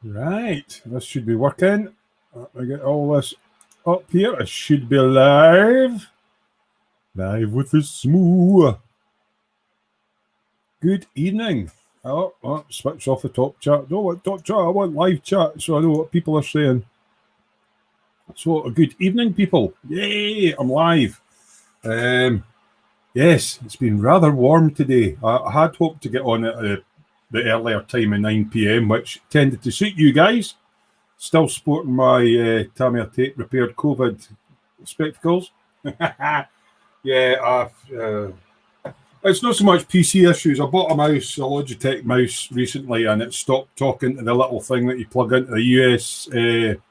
Right, this should be working. I get all this up here. It should be live. Live with the smooth. Good evening. Oh, switch off the top chat. Don't want top chat. I want live chat so I know what people are saying. So, good evening, people. Yay, I'm live. Yes, it's been rather warm today. I had hoped to get on at the earlier time of 9 p.m, which tended to suit you guys. Still sporting my Tamiya Tape repaired COVID spectacles. Yeah, it's not so much PC issues. I bought a mouse, a Logitech mouse recently, and it stopped talking to the little thing that you plug into the USB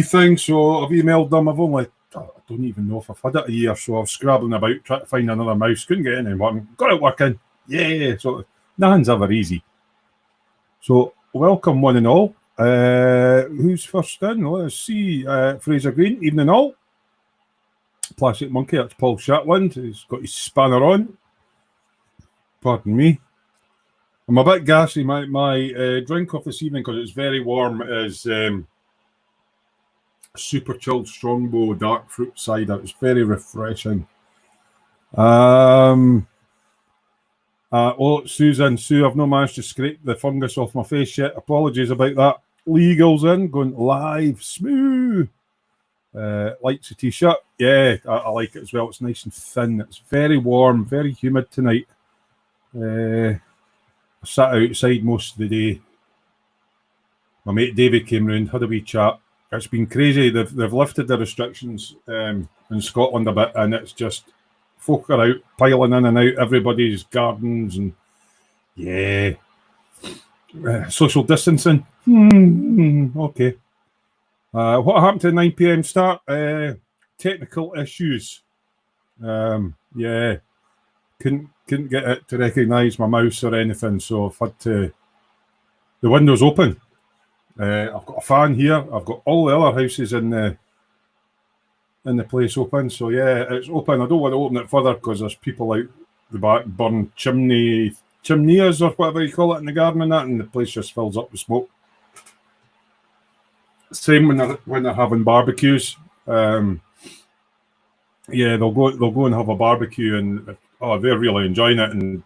thing. So I've emailed them. I don't even know if I've had it a year, so I was scrabbling about trying to find another mouse. Couldn't get anyone. Got it working. Yeah, so nothing's ever easy. So welcome one and all. Who's first in? Let's see. Fraser Green, evening all. Plastic Monkey, that's Paul Shatland. He's got his spanner on. Pardon me. I'm a bit gassy. My drink of this evening, because it's very warm, is super chilled Strongbow dark fruit cider. It's very refreshing. Susan, Sue, I've not managed to scrape the fungus off my face yet. Apologies about that. Legal's in, going live, smooth. Likes the t-shirt. Yeah, I like it as well. It's nice and thin. It's very warm, very humid tonight. I sat outside most of the day. My mate David came round, had a wee chat. It's been crazy. They've lifted the restrictions in Scotland a bit, and it's just folk are out piling in and out everybody's gardens, and yeah, social distancing. Okay. What happened to the 9 p.m. start? Technical issues. Yeah, couldn't get it to recognise my mouse or anything, so I've had to. The window's open. I've got a fan here. I've got all the other houses in the place open. So yeah, it's open. I don't want to open it further because there's people out the back burning chimneys or whatever you call it in the garden and that, and the place just fills up with smoke. Same when they're having barbecues. Yeah, they'll go and have a barbecue, and they're really enjoying it. And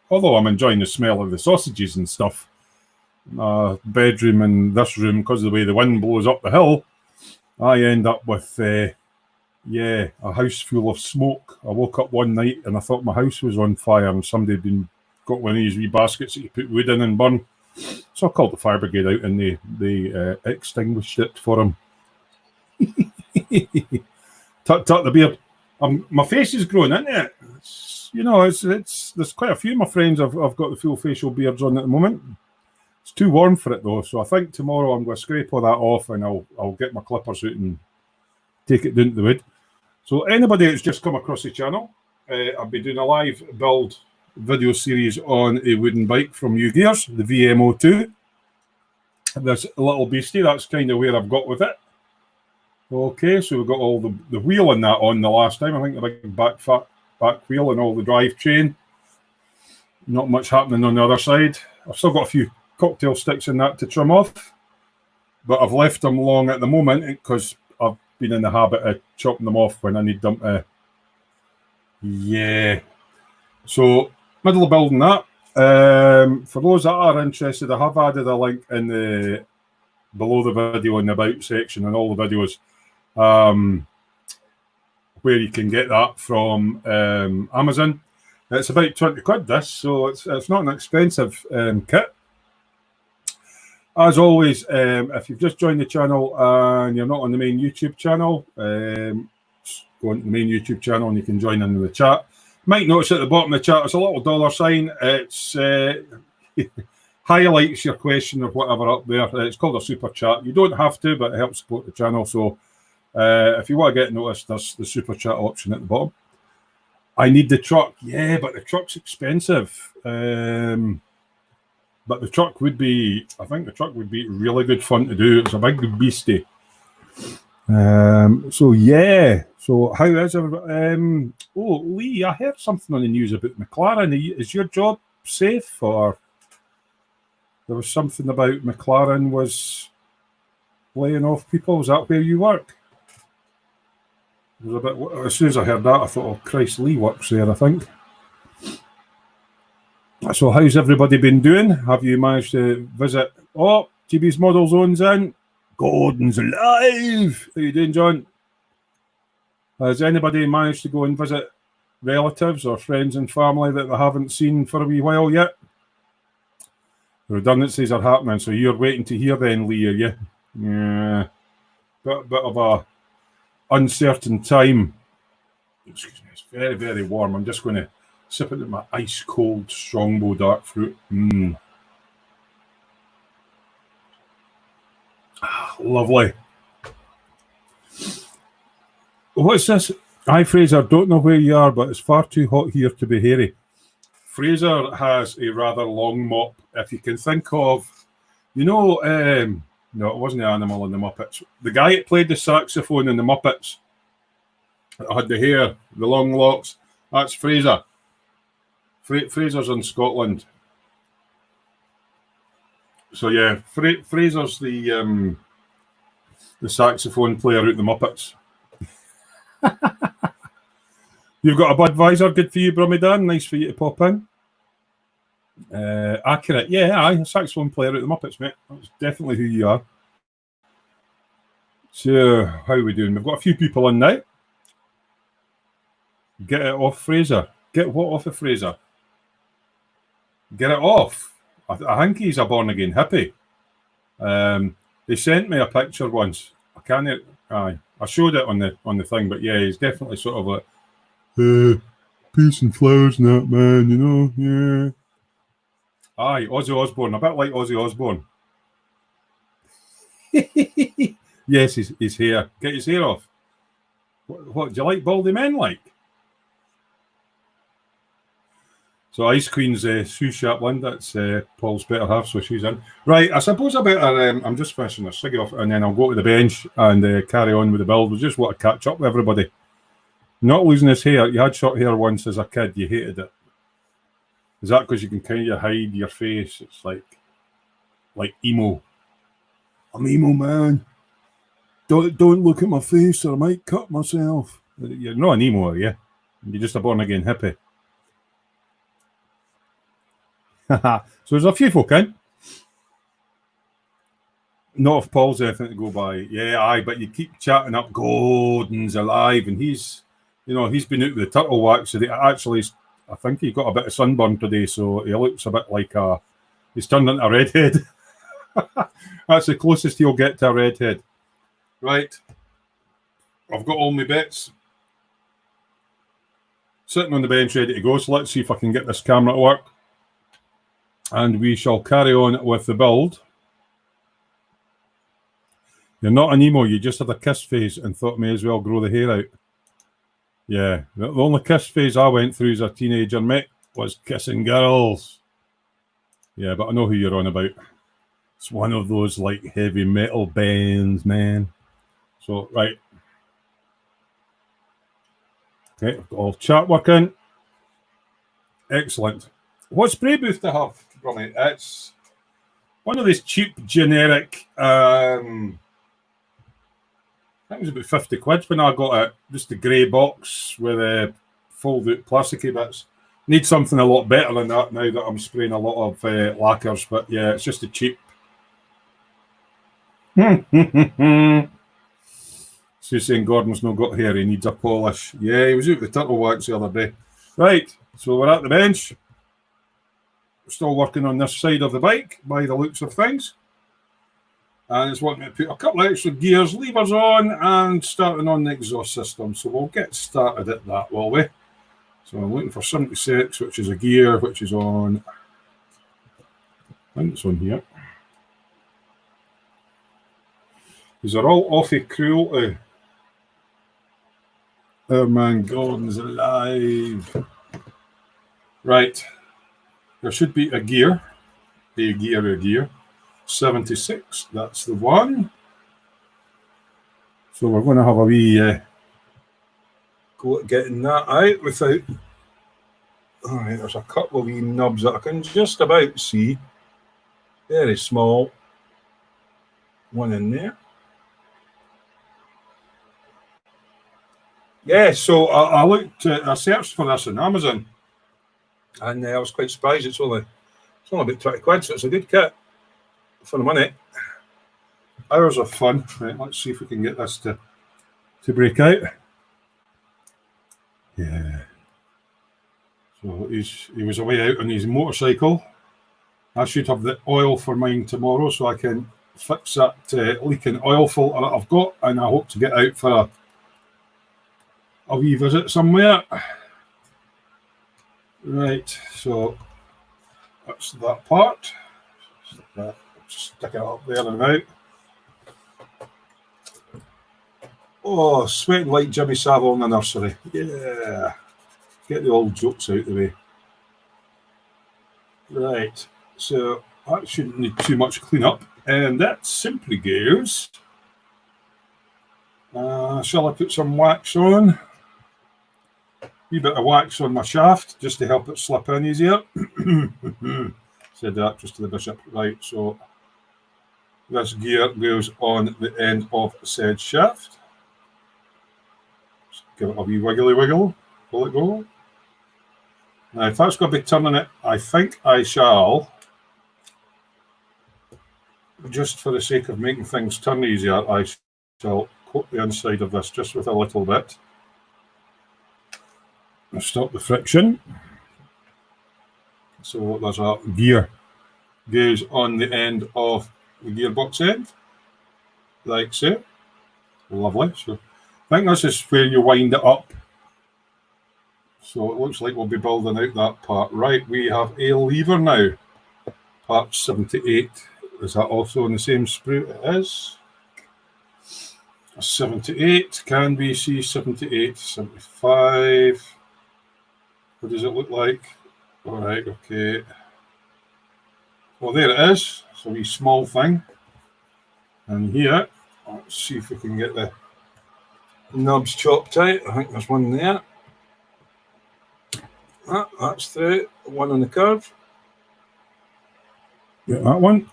although I'm enjoying the smell of the sausages and stuff, bedroom and this room, because of the way the wind blows up the hill, I end up with a house full of smoke. I woke up one night and I thought my house was on fire, and somebody had got one of these wee baskets that you put wood in and burn. So I called the fire brigade out, and they extinguished it for him. Tut the beard. My face is growing, isn't it? There's quite a few of my friends I've got the full facial beards on at the moment. It's too warm for it though, so I think tomorrow I'm going to scrape all that off, and I'll get my clippers out and take it down to the wood. So anybody that's just come across the channel, I'll be doing a live build video series on a wooden bike from Ugears, the VM-02. This little beastie, that's kind of where I've got with it. Okay, so we've got all the wheel and that on the last time. I think the big back wheel and all the drivetrain. Not much happening on the other side. I've still got a few cocktail sticks in that to trim off, but I've left them long at the moment because I've been in the habit of chopping them off when I need them to. Yeah. So middle of building that. For those that are interested, I have added a link in below the video in the about section and all the videos where you can get that from Amazon. It's about 20 quid this, so it's not an expensive kit. As always, if you've just joined the channel and you're not on the main YouTube channel, just go into the main YouTube channel and you can join in the chat. Might notice at the bottom of the chat, it's a little dollar sign. It's highlights your question or whatever up there. It's called a super chat. You don't have to, but it helps support the channel. So if you want to get noticed, there's the super chat option at the bottom. I need the truck. Yeah, but the truck's expensive. But the truck would be, I think the truck would be really good fun to do. It's a big beastie. So yeah. So how is everybody? Lee, I heard something on the news about McLaren. Is your job safe, or There was something about McLaren was laying off people. Is that where you work? It was a bit, as soon as I heard that, I thought, oh, Christ, Lee works there, I think. So how's everybody been doing? Have you managed to visit? Oh, GB's Model Zone's in. Gordon's alive. How you doing, John? Has anybody managed to go and visit relatives or friends and family that they haven't seen for a wee while yet? Redundancies are happening, so you're waiting to hear then, Lee, are you? Yeah. Bit of a uncertain time. Excuse me, it's very, very warm. I'm just going to sip into my ice cold Strongbow dark fruit. Lovely. What's this? Hi, Fraser. Don't know where you are, but it's far too hot here to be hairy. Fraser has a rather long mop. If you can think of, you know, no, it wasn't the animal in the Muppets. The guy that played the saxophone in the Muppets, that had the hair, the long locks. That's Fraser. Fraser's in Scotland. So yeah, Fraser's the saxophone player out the Muppets. You've got a Budweiser, good for you, Brummy Dan. Nice for you to pop in. Accurate, yeah, aye, saxophone player out the Muppets, mate. That's definitely who you are. So, how are we doing? We've got a few people in now. Get it off Fraser. Get what off of Fraser? Get it off. I think he's a born-again hippie. They sent me a picture once. I can't. Aye, I showed it on the thing, but yeah, he's definitely sort of like, peace and flowers and that, man. You know, yeah. Aye, Ozzy Osbourne, a bit like Ozzy Osbourne. Yes, his hair. Get his hair off. What do you like baldy men like? So Ice Queen's Sue Shapland, that's Paul's better half, so she's in. Right, I suppose I better, I'm just finishing a ciggy off, and then I'll go to the bench and carry on with the build. We just want to catch up with everybody. Not losing his hair. You had short hair once as a kid, you hated it. Is that because you can kind of hide your face? It's like emo. I'm emo, man. Don't look at my face or I might cut myself. You're not an emo, are you? You're just a born-again hippie. So there's a few folk in. Not if Paul's anything to go by. Yeah, aye, but you keep chatting up Gordon's alive, and he's been out with the turtle wax. So actually, I think he got a bit of sunburn today, so he looks a bit like he's turned into a redhead. That's the closest he'll get to a redhead. Right. I've got all my bits. Sitting on the bench ready to go, so let's see if I can get this camera to work. And we shall carry on with the build. You're not an emo, you just had a kiss phase and thought may as well grow the hair out. Yeah, the only kiss phase I went through as a teenager, mate, was kissing girls. Yeah, but I know who you're on about. It's one of those like heavy metal bands, man. So, right. Okay, I've got all chat working. Excellent. What spray booth to have, Brummy? It's one of these cheap, generic, I think it was about 50 quid when I got it. Just a grey box with a fold-out plasticky bits. Need something a lot better than that now that I'm spraying a lot of lacquers. But yeah, it's just a cheap. So saying Gordon's not got hair, he needs a polish. Yeah, he was out with the turtle wax the other day. Right, so we're at the bench. We're still working on this side of the bike by the looks of things. And it's wanting me to put a couple of extra gears, levers on, and starting on the exhaust system. So we'll get started at that, will we? So I'm looking for 76, which is a gear, which is on. I think it's on here. These are all offy cruelty. Oh man, Gordon's alive. Right. There should be a gear. A gear. 76, that's the one. So we're going to have a wee go at getting that out without. All right, there's a couple of wee knobs that I can just about see. Very small one in there. Yeah, so I searched for this on Amazon, and I was quite surprised. It's only about 20 quid, so it's a good kit for the money. Hours of fun. Right, let's see if we can get this to break out. Yeah. So he was away out on his motorcycle. I should have the oil for mine tomorrow, so I can fix that leaking oil filter that I've got, and I hope to get out for a wee visit somewhere. Right, so that's that part. Stick it up there and out. Oh, sweating like Jimmy Savile in the nursery. Yeah. Get the old jokes out of the way. Right, so that shouldn't need too much cleanup. And that simply goes. Shall I put some wax on? Wee bit of wax on my shaft just to help it slip in easier. Said that just to the bishop. Right, so this gear goes on the end of said shaft. Just give it a wee wiggly wiggle. Pull it go. Now, if that's going to be turning it, I think I shall, just for the sake of making things turn easier, I shall coat the inside of this just with a little bit. Stop the friction. So there's a gear goes on the end of the gearbox end, like so. Lovely. So I think this is where you wind it up. So it looks like we'll be building out that part. Right, we have a lever now. Part 78. Is that also in the same sprue? It is. 78. Can we see 78? 75. What does it look like? All right, okay. Well, there it is. It's a wee small thing. And here, let's see if we can get the knobs chopped out. I think there's one there. That's the one on the curve. Get that one.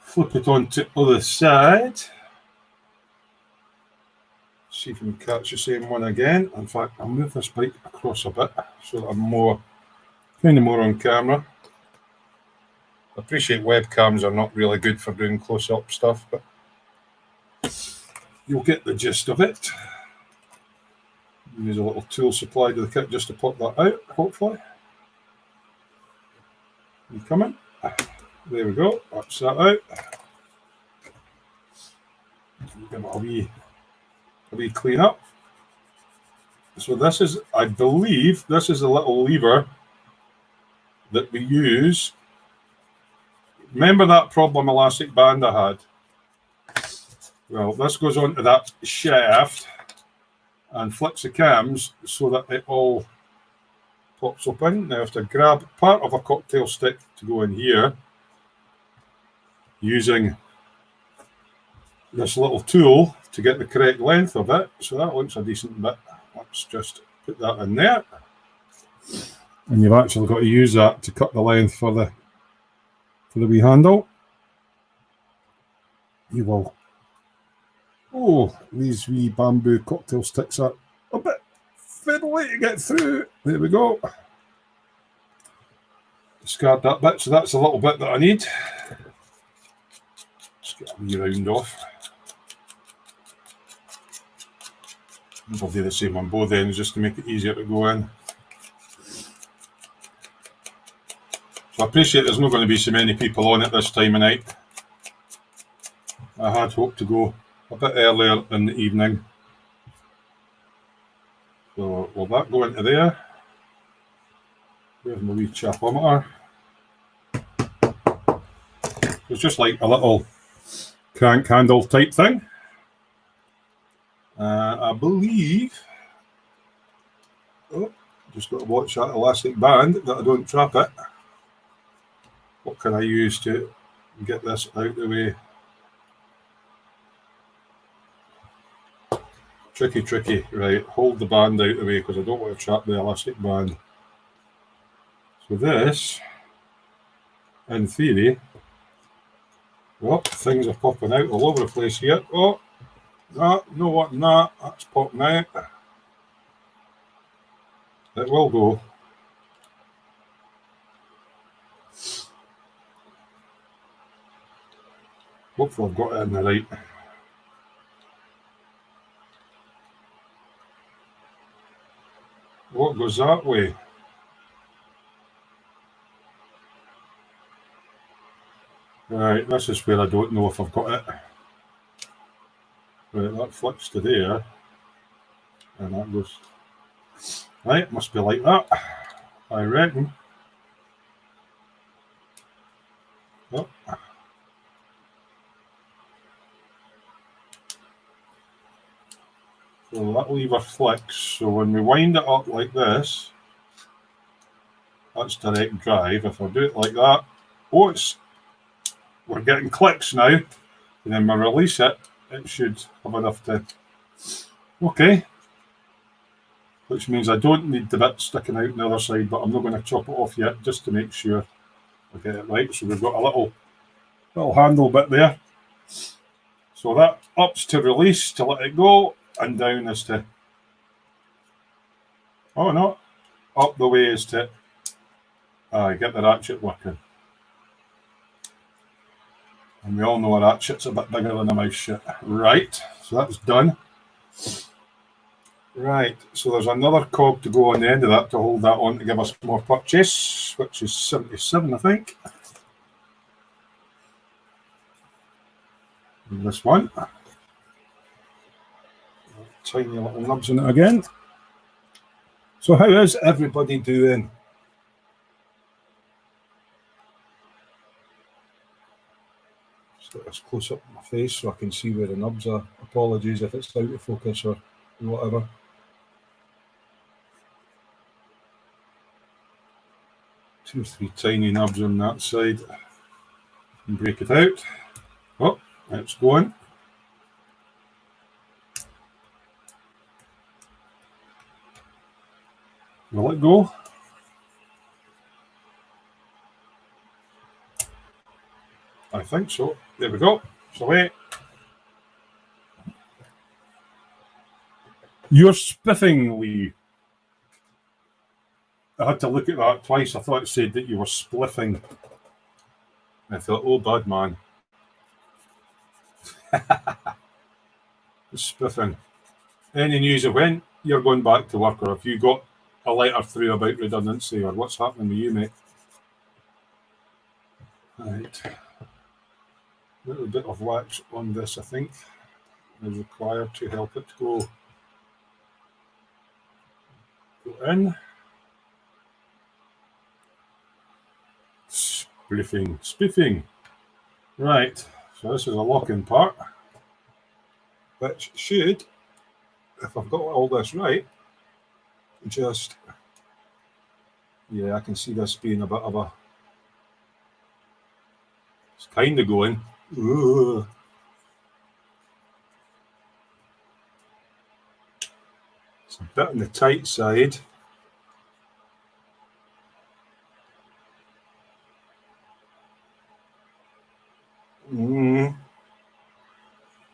Flip it on to the other side. See if we can catch the same one again. In fact, I'll move this bike across a bit so that I'm kind of more on camera. I appreciate webcams are not really good for doing close-up stuff, but you'll get the gist of it. Use a little tool supplied to the kit just to pop that out, hopefully. You coming? There we go. That's that out. Give it a wee clean up. So this is, I believe, this is a little lever that we use. Remember that problem elastic band I had? Well, this goes onto that shaft and flips the cams so that it all pops up in. Now I have to grab part of a cocktail stick to go in here using this little tool to get the correct length of it. So that looks a decent bit. Let's just put that in there. And you've actually got to use that to cut the length for the wee handle. You will. Oh, these wee bamboo cocktail sticks are a bit fiddly to get through. There we go. Discard that bit, so that's a little bit that I need. Just get a wee round off. I'll do the same on both ends just to make it easier to go in. So I appreciate there's not going to be so many people on at this time of night. I had hoped to go a bit earlier in the evening. So will that go into there? There's my wee chapometer. It's just like a little crank handle type thing. I believe, just got to watch that elastic band that I don't trap it. What can I use to get this out of the way? Tricky. Right, hold the band out of the way because I don't want to trap the elastic band. So this in theory. Well, things are popping out all over the place here. Oh, that, no what, nah, that's popping out. It will go. Hopefully I've got it in the right. What goes that way? Right, this is where I don't know if I've got it. Right, that flips to there. And that goes. Right, must be like that, I reckon. Oh. So that lever flicks. So when we wind it up like this, that's direct drive. If I do it like that, oh, we're getting clicks now. And then when I release it, it should have enough to. Okay. Which means I don't need the bit sticking out on the other side, but I'm not going to chop it off yet, just to make sure I get it right. So we've got a little handle bit there. So that up's to release, to let it go, and down is to, oh no, up the way is to get the ratchet working. And we all know a ratchet's a bit bigger than a mouse shit. Right, so that's done. Right, so there's another cog to go on the end of that to hold that on to give us more purchase, which is 77, I think. And this one. Tiny little nubs in it again. So how is everybody doing? Just get this close up my face so I can see where the nubs are. Apologies if it's out of focus or whatever. Two or three tiny nubs on that side. And break it out. Oh, it's going. Will it go? I think so. There we go. So wait. You're spiffing, Lee. I had to look at that twice. I thought it said that you were spliffing. I thought, oh, bad man. Spiffing. Any news of when you're going back to work, or have you got a letter through about redundancy, or what's happening with you, mate? Right. A little bit of wax on this, I think, is required to help it go in. Spiffing. Right, so this is a lock-in part, which should, if I've got all this right, just, yeah, I can see this being a bit of a, it's kind of going. Ugh. It's a bit on the tight side.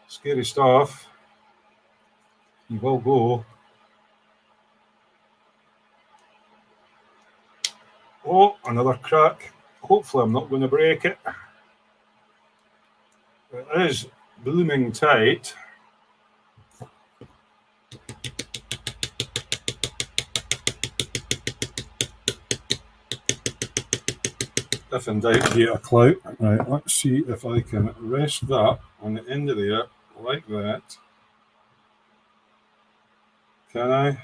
Scary stuff. You will go. Oh, another crack. Hopefully I'm not going to break it. It is blooming tight. If in doubt, get a clout. Right, let's see if I can rest that on the end of there, like that. Can I?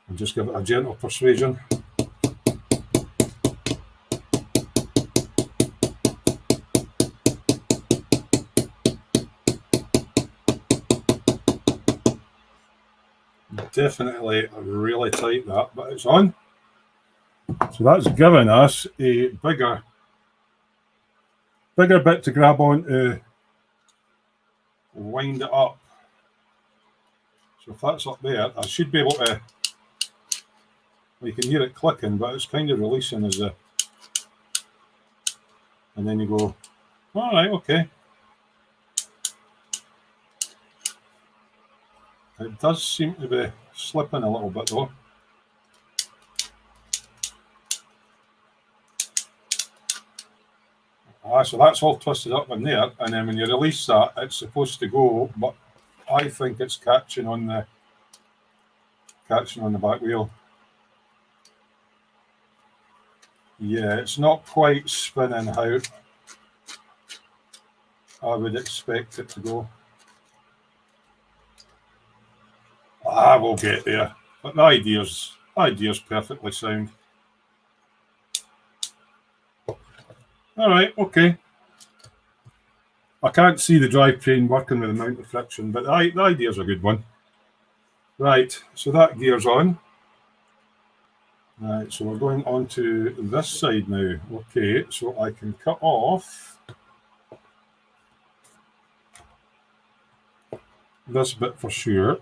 And just give it a gentle persuasion. Definitely really tight that, but it's on. So that's given us a bigger bit to grab on to wind it up. So if that's up there, I should be able to, well, you can hear it clicking, but it's kind of releasing as the And then you go, all right, okay. It does seem to be slipping a little bit though. So that's all twisted up in there, and then when you release that, it's supposed to go, but I think it's catching on the back wheel. Yeah, it's not quite spinning how I would expect it to go. We'll get there. But the idea's perfectly sound. All right, okay. I can't see the drivetrain working with the amount of friction, but the idea's a good one. Right, so that gear's on. Right, so we're going on to this side now. Okay, so I can cut off this bit for sure.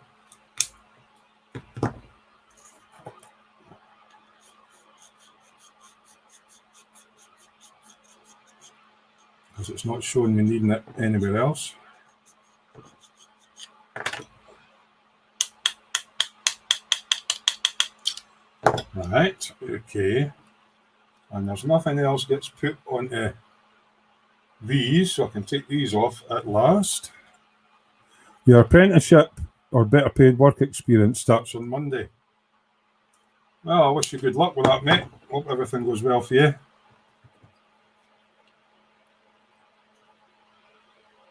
Because it's not showing me needing it anywhere else. Right, okay. And there's nothing else gets put onto these, so I can take these off at last. Your apprenticeship or better paid work experience starts on Monday. Well, I wish you good luck with that, mate. Hope everything goes well for you.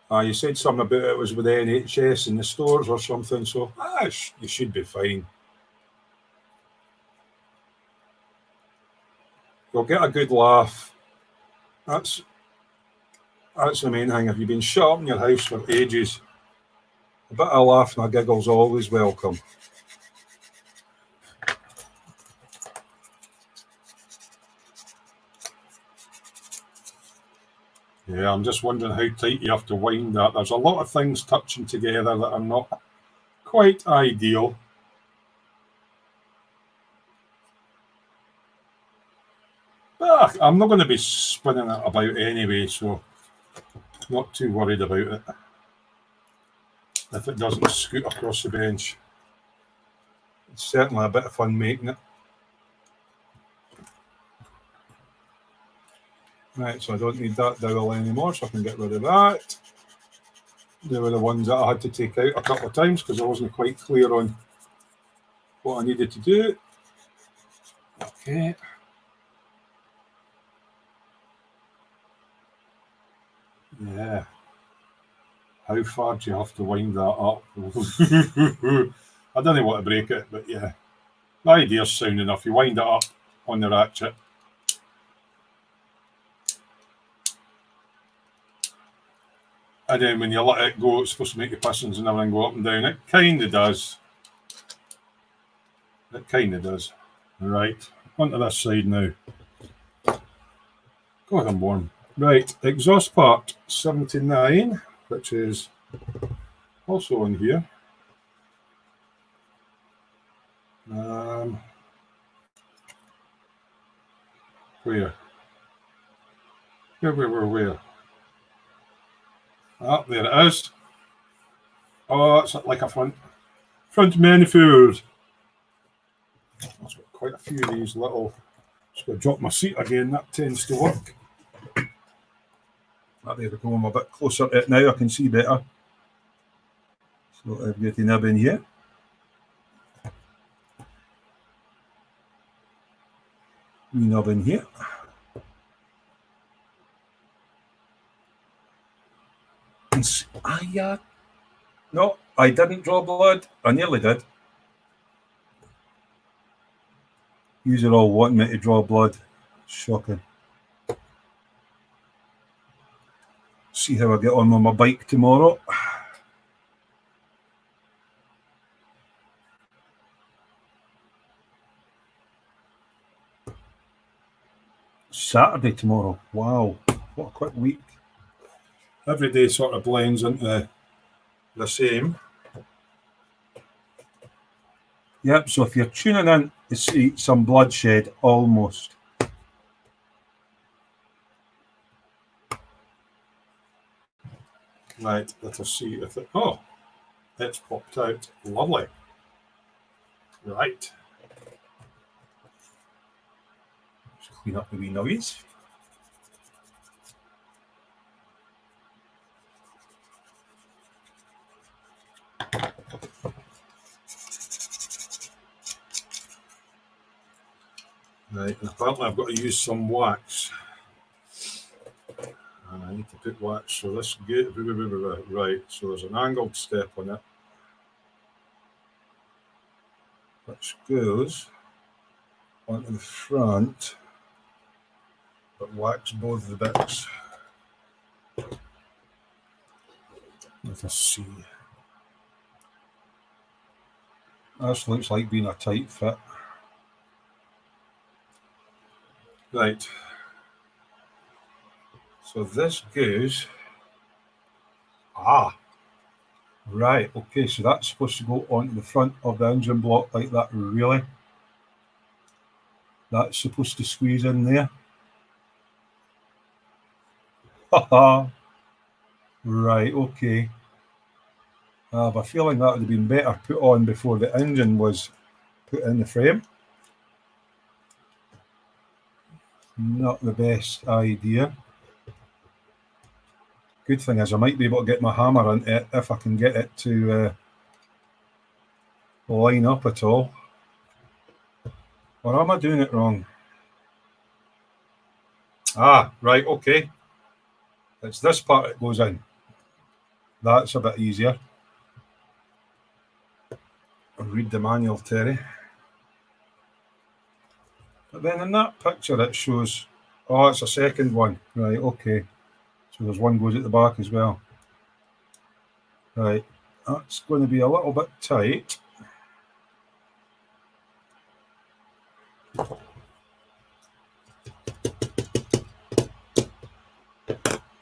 You said something about it was with the NHS in the stores or something, so you should be fine. You'll get a good laugh. That's the main thing. If you've been shut up in your house for ages, a bit of laugh and a giggle's always welcome. Yeah, I'm just wondering how tight you have to wind that. There's a lot of things touching together that are not quite ideal. But I'm not going to be spinning it about anyway, so not too worried about it. If it doesn't scoot across the bench. It's certainly a bit of fun making it. Right, so I don't need that dowel anymore, so I can get rid of that. They were the ones that I had to take out a couple of times because I wasn't quite clear on what I needed to do. Okay. Yeah. How far do you have to wind that up? I don't want to break it, but yeah. The idea's sound enough. You wind it up on the ratchet. And then when you let it go, it's supposed to make the pistons and everything go up and down. It kind of does. It kind of does. Right, onto this side now. God, I'm warm. Right, exhaust part 79, which is also on here. Where? Where? Ah, there it is. Oh, it's like a front manifold. I've got quite a few of these little. Just going to drop my seat again. That tends to work. There we go. I'm a bit closer to it now. I can see better. So I've got the nib in here. Nub in here. Yeah. No, I didn't draw blood. I nearly did. You're all wanting me to draw blood. Shocking. See how I get on with my bike tomorrow. Saturday tomorrow. Wow, what a quick week. Every day sort of blends into the same. Yep, so if you're tuning in to see some bloodshed, almost. Right, let us see if it. Oh, it's popped out. Lovely. Right. Let's clean up the wee noise. Right, and apparently I've got to use some wax. And I need to put wax, so this good. Right, so there's an angled step on it, which goes onto the front, but wax both the bits. Let us see. This looks like being a tight fit. Right. So this goes. Right. Okay. So that's supposed to go onto the front of the engine block like that. Really? That's supposed to squeeze in there. Haha. Right. Okay. I have a feeling that would have been better put on before the engine was put in the frame. Not the best idea. Good thing is I might be able to get my hammer into it if I can get it to line up at all. Or am I doing it wrong? Right, okay. It's this part that goes in. That's a bit easier. I'll read the manual, Terry. But then in that picture it shows, it's a second one. Right, okay. So there's one goes at the back as well. Right, that's going to be a little bit tight.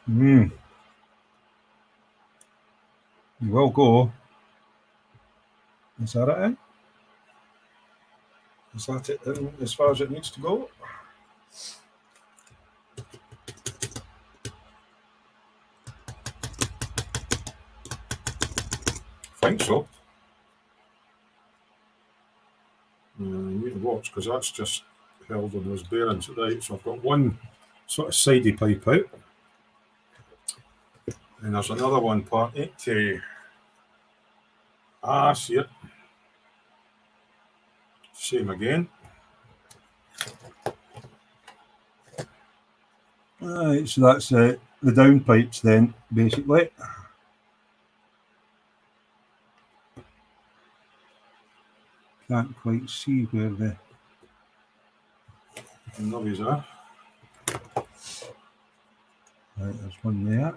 You will go. Is that it in? Is that it in as far as it needs to go? I think so. You need to watch because that's just held on those bearings. Right, so I've got one sort of sidey pipe out. And there's another one part 80. See it. Same again. Right, so that's the down pipes then, basically. Can't quite see where the nubbies are. Right, there's one there.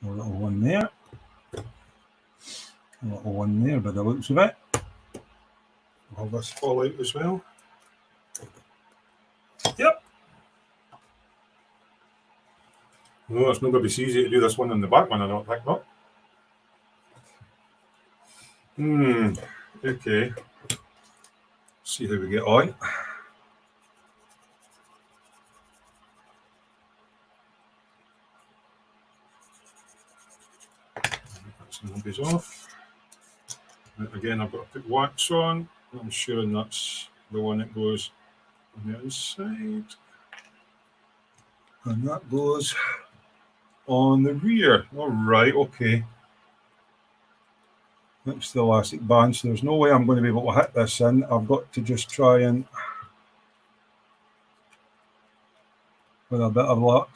A little one there. A little one there by the looks of it. Will this fall out as well? Yep. No, it's not going to be easy to do this one on the back one, I don't think, no. Okay. See how we get on. That's nubbies off. Right, again, I've got to put wax on. I'm sure that's the one that goes on the inside. And that goes on the rear. All right, okay. That's the elastic band, so there's no way I'm going to be able to hit this in. I've got to just try and, with a bit of luck.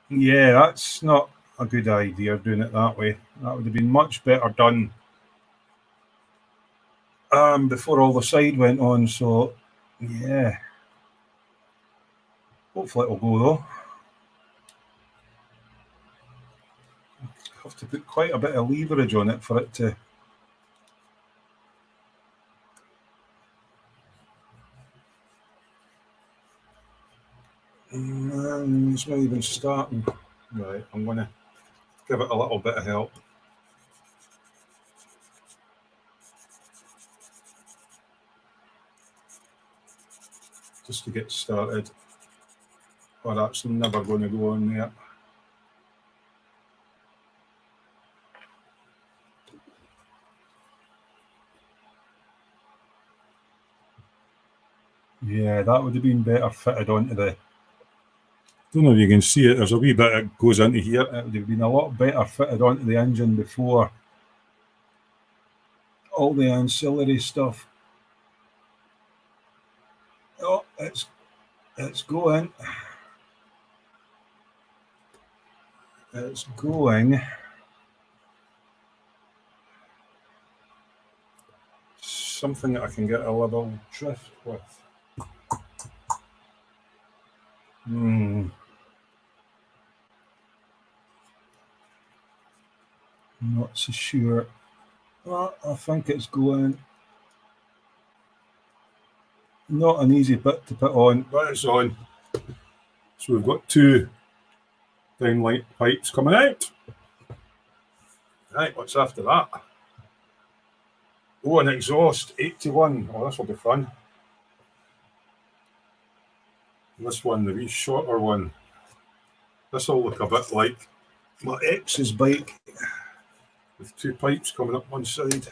Yeah, that's not a good idea doing it that way. That would have been much better done before all the side went on, so yeah. Hopefully it'll go though. I have to put quite a bit of leverage on it for it to. It's not even starting. Right, I'm going to give it a little bit of help. Just to get started. Oh, that's never going to go on there. Yeah, that would have been better fitted onto the... Don't know if you can see it. There's a wee bit that goes into here. It would have been a lot better fitted onto the engine before all the ancillary stuff. Oh, it's going. It's going. Something that I can get a little drift with. Not so sure. Well, I think it's going. Not an easy bit to put on, but it's on. So we've got two downlight pipes coming out. Right, what's after that? Oh, an exhaust, 81. Oh, this will be fun. This one, the wee shorter one. This will look a bit like my ex's bike with two pipes coming up one side.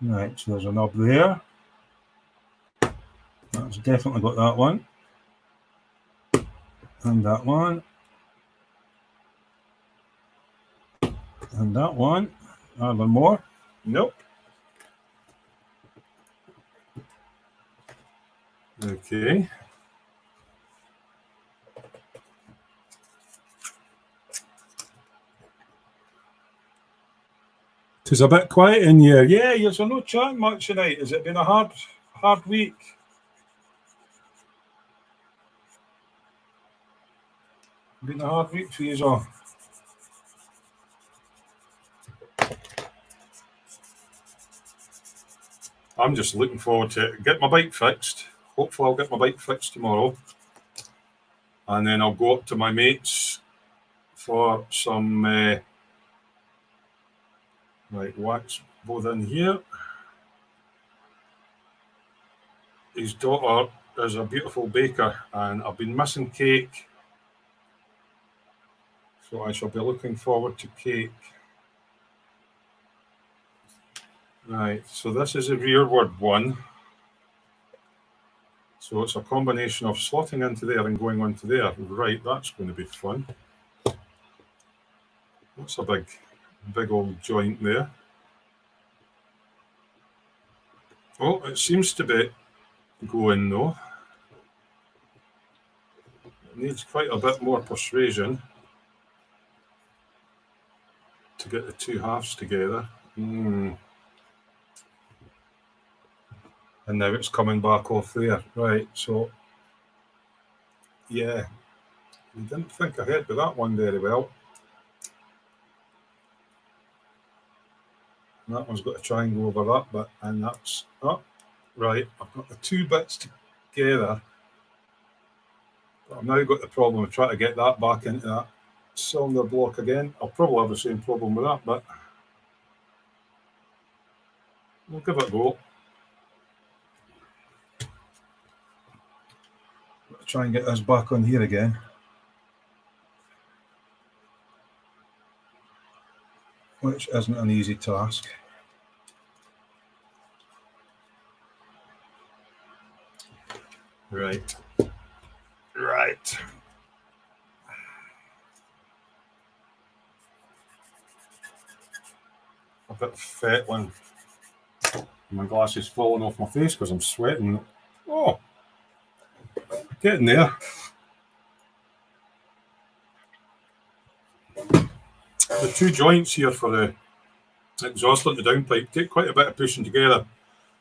Right, so there's a knob there. That's definitely got that one. And that one. And that one. Are there more? Nope. Okay. It's a bit quiet in here. Yeah, you're not chatting much tonight. Has it been a hard week? Been a hard week for you all. I'm just looking forward to get my bike fixed. Hopefully I'll get my bike fixed tomorrow. And then I'll go up to my mate's for some wax both in here. His daughter is a beautiful baker and I've been missing cake. So I shall be looking forward to cake. Right, so this is a rearward one. So it's a combination of slotting into there and going onto there. Right, that's going to be fun. That's a big old joint there. Oh, it seems to be going though. It needs quite a bit more persuasion to get the two halves together. And now it's coming back off there. Right, so yeah, I didn't think ahead with that one very well. And that one's got a triangle over that bit, and that's up. Right, I've got the two bits together. But I've now got the problem of trying to get that back into that cylinder block again. I'll probably have the same problem with that, but we'll give it a go. Try and get this back on here again. Which isn't an easy task. Right. A bit fettling. My glasses falling off my face because I'm sweating. Oh, getting there. The two joints here for the exhaust and the downpipe take quite a bit of pushing together.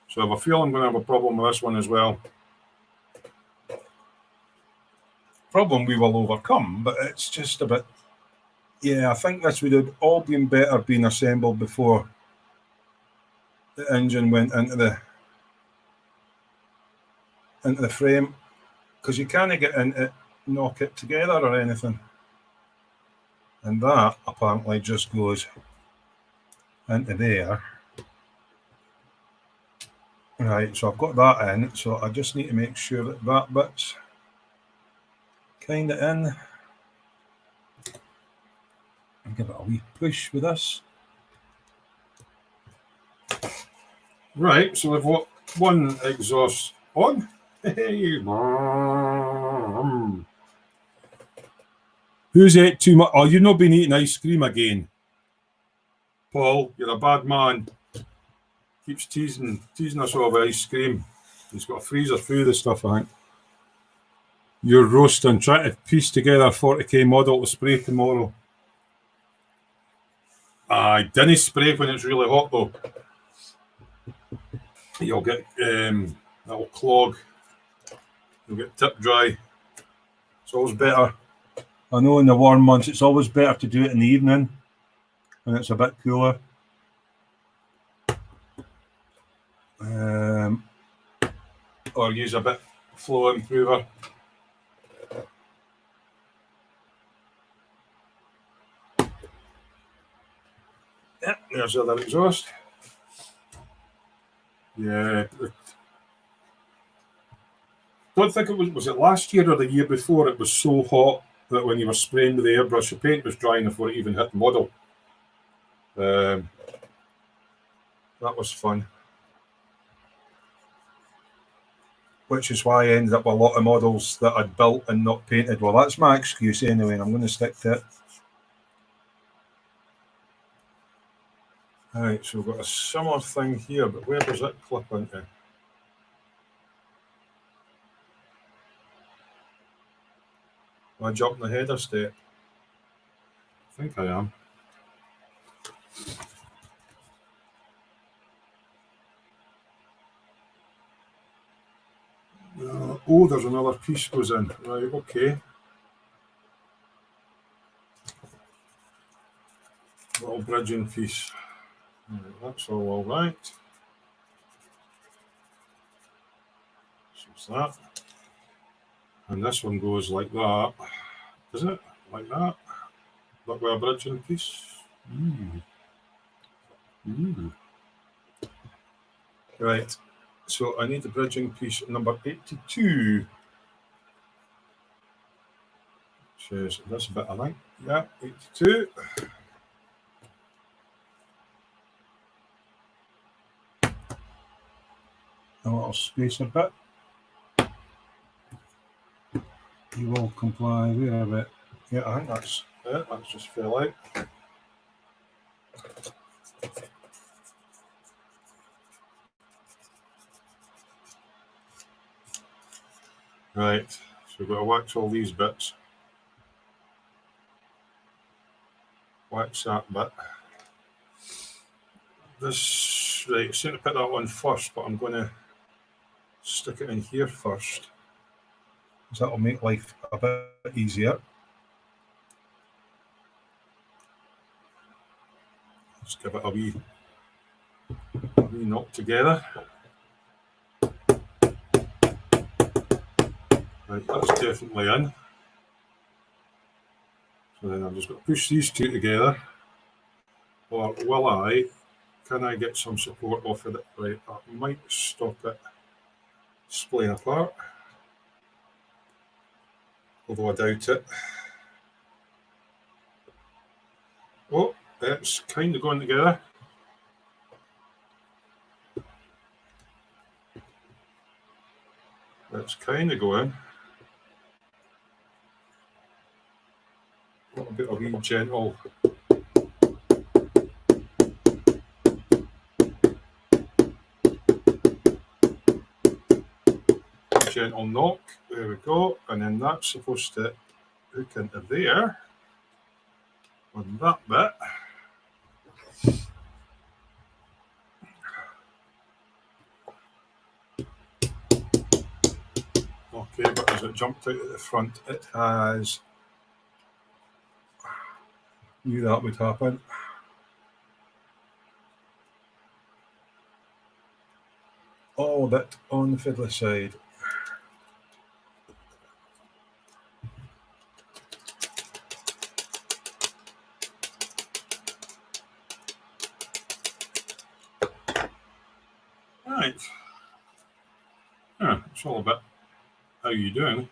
So I have a feel I'm going to have a problem with this one as well. Problem we will overcome, but it's just a bit... Yeah, I think this would have all been better being assembled before the engine went into the frame, because you can't get into knock it together or anything. And that apparently just goes into there. Right, so I've got that in, so I just need to make sure that that bit's kind of in. And give it a wee push with this. Right, so we've got one exhaust on. Who's ate too much? Oh, you've not been eating ice cream again. Paul, you're a bad man. Keeps teasing us over ice cream. He's got a freezer full of the stuff, I think. You're roasting, trying to piece together a 40k model to spray tomorrow. I didn't spray when it's really hot though. You'll get that'll clog. You'll get tip dry. It's always better. I know in the warm months it's always better to do it in the evening when it's a bit cooler. Or use a bit flow improver. Yeah, there's the other exhaust. Yeah. Don't think it was it last year or the year before, it was so hot that when you were spraying with the airbrush, the paint was drying before it even hit the model. That was fun. Which is why I ended up with a lot of models that I'd built and not painted. Well, that's my excuse anyway, and I'm going to stick to it. Alright, so we've got a similar thing here, but where does it clip into? Am I jumping ahead a step? I think I am. Oh, there's another piece goes in. Right, okay. Little bridging piece. Right, that's all right. So that. And this one goes like that. Does it? Like that? That with a bridging piece? Right. So I need the bridging piece number 82. Says that's a bit of length. Yeah, 82. A little space a bit. You will comply with a bit. Yeah, I think that's it. That's just fell out. Right, so we've got to wax all these bits. Wax that bit. This, right, I'm going to put that on first, but I'm going to stick it in here first, because that'll make life a bit easier. Let's give it a wee knock together. Right, that's definitely in. So then I've just got to push these two together. Or can I get some support off of it? Right, that might stop it splitting apart. Although I doubt it. Oh, it's kind of going together. It's kind of going. A bit of a gentle. Gentle knock. There we go. And then that's supposed to hook into there on that bit. Okay, but as it jumped out at the front, it has. Knew that would happen. All of it on the fiddler side. Right. Yeah, it's all about how you doing.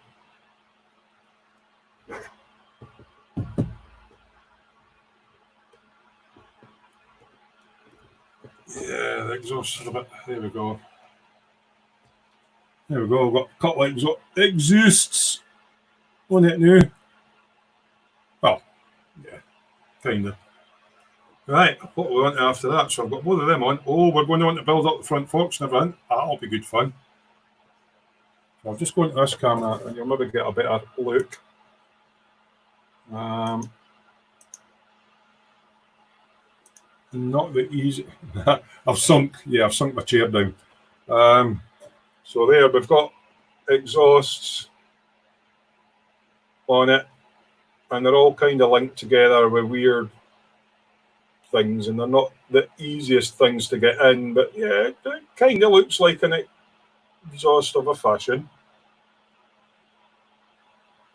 Yeah, the exhaust is a bit. There we go. There we go. I've got a couple of exhausts on it now. Well, yeah, kind of. Right, what we want after that? So I've got both of them on. Oh, we're going to want to build up the front forks and everything. That'll be good fun. So I'll just go into this camera and you'll maybe get a better look. Not the easy. I've sunk my chair down. So there we've got exhausts on it, and they're all kind of linked together with weird things, and they're not the easiest things to get in, but yeah, it kind of looks like an exhaust of a fashion.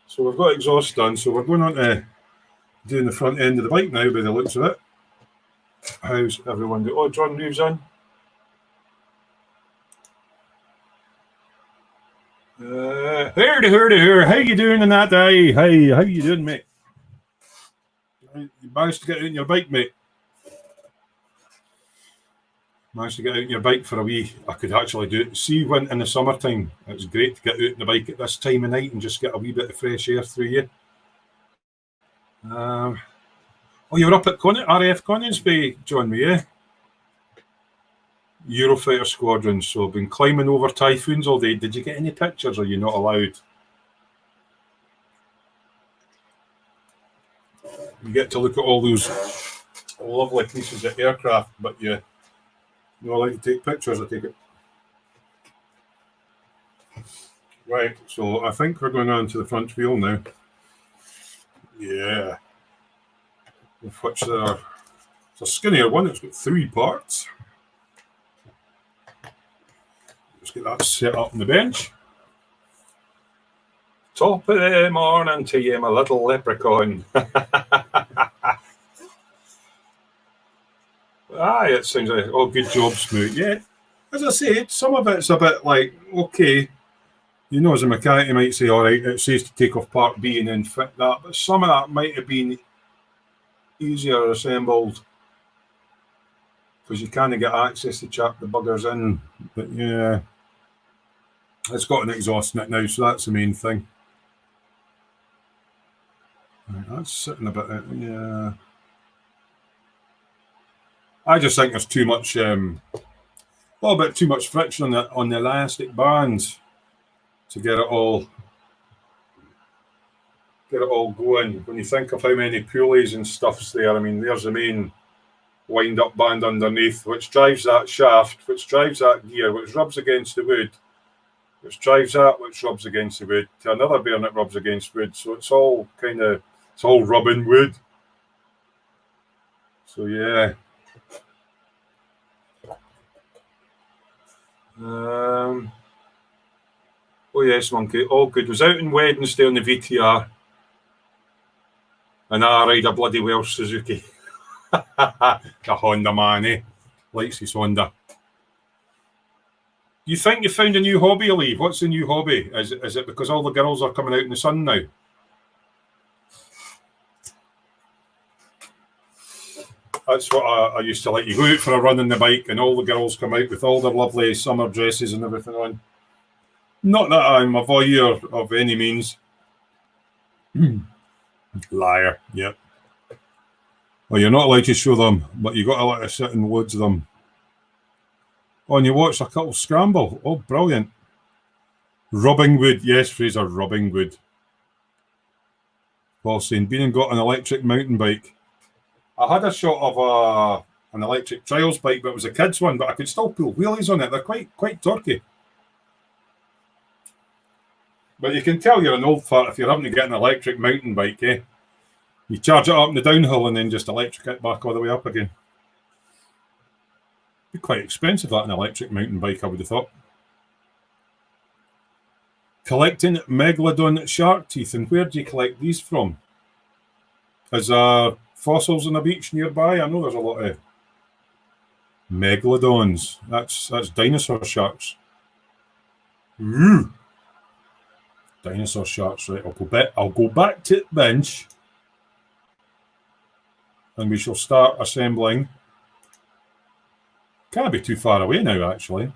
So we've got exhaust done, so we're going on to doing the front end of the bike now by the looks of it. How's everyone doing? Oh, John Reeves in. Here. How you doing in that day? Hey, how you doing, mate? You managed to get out on your bike, mate? Managed to get out on your bike for a wee. I could actually do it. See, when in the summertime, it's great to get out on the bike at this time of night and just get a wee bit of fresh air through you. Oh, you were up at RAF Coningsby, John, were you? Eurofighter squadrons, so I've been climbing over typhoons all day. Did you get any pictures, or are you not allowed? You get to look at all those lovely pieces of aircraft, but you're not allowed to take pictures, I take it. Right, so I think we're going on to the front wheel now. Yeah. Which it's a skinnier one, it's got 3 parts. Let's get that set up on the bench. Top of the morning to you, my little leprechaun. It sounds like, oh, good job, Smoot. Yeah, as I said, some of it's a bit like, okay, you know, as a mechanic, you might say, all right, it says to take off part B and then fit that, but some of that might have been easier assembled because you kind of get access to chap the buggers in. But yeah, it's got an exhaust in it now, so that's the main thing. That's sitting a bit, yeah. I just think there's too much, a little bit too much friction on the elastic bands to get it all going. When you think of how many pulleys and stuff's there, I mean, there's the main wind-up band underneath, which drives that shaft, which drives that gear, which rubs against the wood, which drives that, which rubs against the wood, to another bearing that rubs against wood. So it's all rubbing wood. So yeah. Oh yes, monkey. All good. Was out on Wednesday on the VTR, and I ride a bloody Welsh Suzuki. The Honda man, eh? Likes his Honda. You think you found a new hobby, Lee? What's the new hobby? Is it because all the girls are coming out in the sun now? That's what I used to like. You go out for a run on the bike and all the girls come out with all their lovely summer dresses and everything on. Not that I'm a voyeur of any means. Liar, yep. Well, you're not allowed to show them, but you got to let us sit and loads of them. Oh, and you watched a couple scramble. Oh, brilliant. Rubbing wood. Yes, Fraser, rubbing wood. Paul saying, been and got an electric mountain bike. I had a shot of an electric trials bike, but it was a kid's one, but I could still pull wheelies on it. They're quite torquey. But you can tell you're an old fart if you're having to get an electric mountain bike, eh? You charge it up in the downhill and then just electric it back all the way up again. Be quite expensive, that, an electric mountain bike, I would have thought. Collecting megalodon shark teeth, and where do you collect these from? Is there fossils on the beach nearby? I know there's a lot of megalodons. That's dinosaur sharks. Ooh. Dinosaur sharks, right? I'll go back to the bench, and we shall start assembling Can't be too far away now, actually.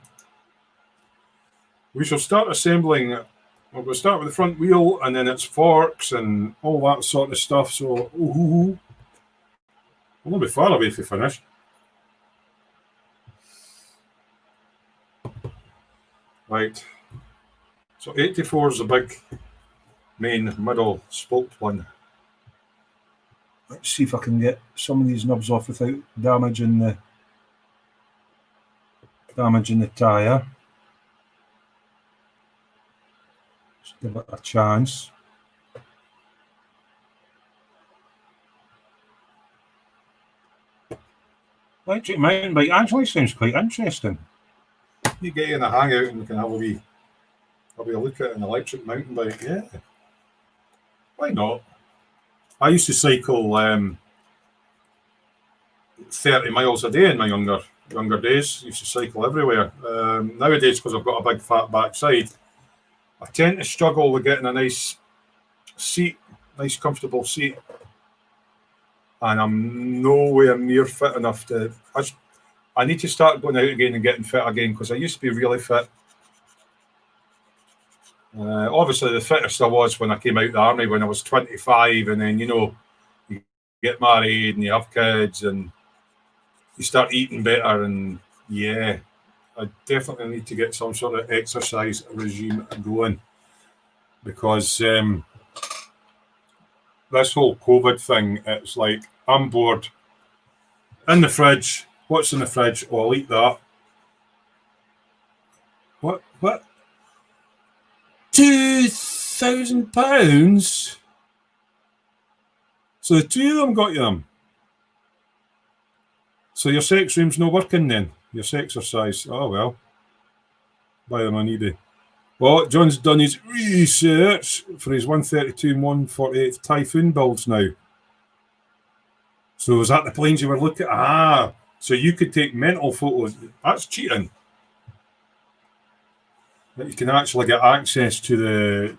We shall start assembling. Well, we'll start with the front wheel, and then it's forks and all that sort of stuff. So, we'll not be far away if we finish. Right. So 84 is the big main middle spoked one. Let's see if I can get some of these knobs off without damaging the tyre. Just give it a chance. Electric mountain bike actually sounds quite interesting. You get in a hangout and you can have a wee look at an electric mountain bike. Yeah, why not? I used to cycle 30 miles a day in my younger days. Used to cycle everywhere. Nowadays, because I've got a big fat backside, I tend to struggle with getting a nice seat, nice comfortable seat, and I'm nowhere near fit enough to. I need to start going out again and getting fit again, because I used to be really fit. Obviously, the fittest I was when I came out of the army when I was 25, and then, you get married and you have kids and you start eating better, and yeah, I definitely need to get some sort of exercise regime going, because this whole COVID thing, it's like, I'm bored. In the fridge, what's in the fridge? Oh, I'll eat that. What? £2,000? So the two of them got you them. So your sex room's not working then? Your exercise? Oh well. Buy them on eBay. Well, John's done his research for his 132 and 148 Typhoon builds now. So is that the planes you were looking at? Ah, so you could take mental photos. That's cheating. That you can actually get access to the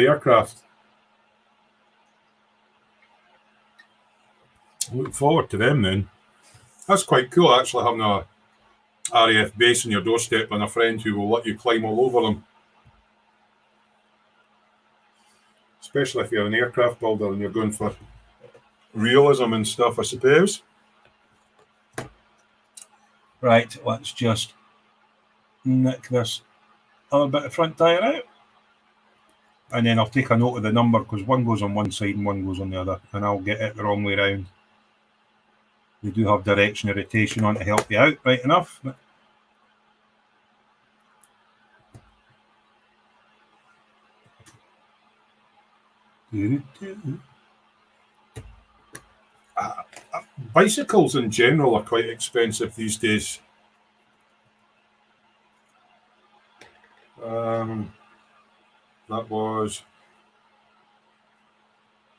aircraft. Look forward to them then. That's quite cool, actually, having a RAF base on your doorstep and a friend who will let you climb all over them. Especially if you're an aircraft builder and you're going for realism and stuff, I suppose. Right, let's just nick this other bit of front tyre out. And then I'll take a note of the number, because one goes on one side and one goes on the other, and I'll get it the wrong way around. We do have direction of rotation on to help you out, right enough. Bicycles in general are quite expensive these days. That was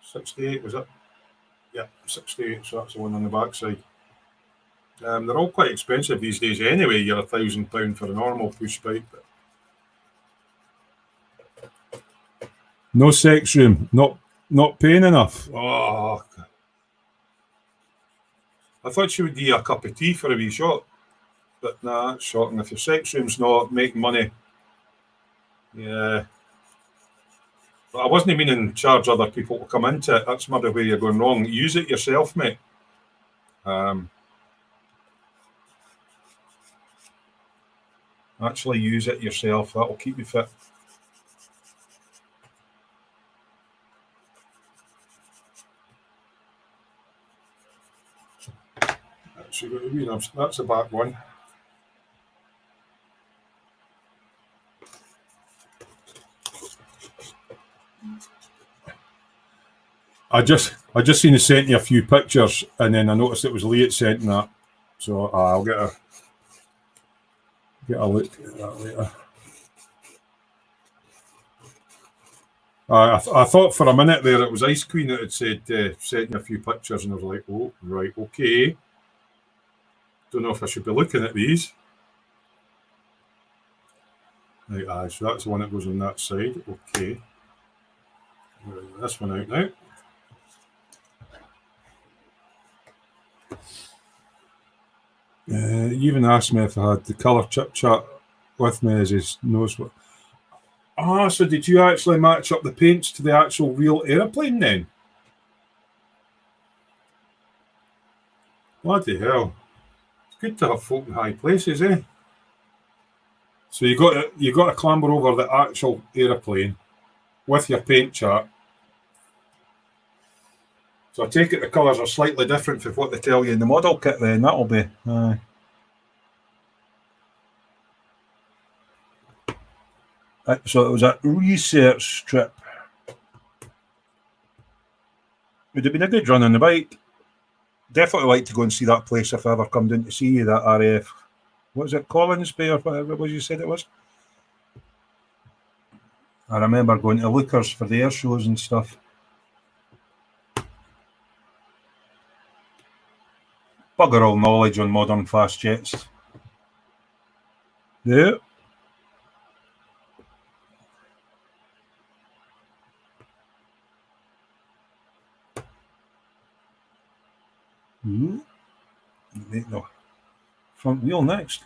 68, was it? Yeah, 68, so that's the one on the backside. They're all quite expensive these days anyway. You're £1,000 for a normal push bike. But no sex room, not paying enough. Oh, I thought she would give you a cup of tea for a wee shot, but nah, it's shocking. If your sex room's not making money, yeah. But I wasn't meaning charge other people to come into it. That's maybe where you're going wrong. Use it yourself, mate. Actually use it yourself. That'll keep you fit. That's the back one. I just seen he sent you a few pictures, and then I noticed it was Lee that sent that. So I'll get a look at that later. I thought for a minute there it was Ice Queen that had said sent you a few pictures, and I was like, oh, right, okay. Don't know if I should be looking at these. Right, so that's the one that goes on that side. Okay. This one out now. You even asked me if I had the colour chip chat with me, as he knows what. Ah, so did you actually match up the paints to the actual real aeroplane then? Bloody hell. It's good to have folk in high places, eh? So you got to clamber over the actual aeroplane with your paint chart. So I take it the colours are slightly different from what they tell you in the model kit then, that'll be. So it was a research trip. Would have been a good run on the bike. Definitely like to go and see that place if I ever come down to see you, that RAF. What was it, Collins Bay or whatever it was you said it was? I remember going to Lookers for the air shows and stuff. Bugger all knowledge on modern fast jets. Yeah. No. Front wheel next.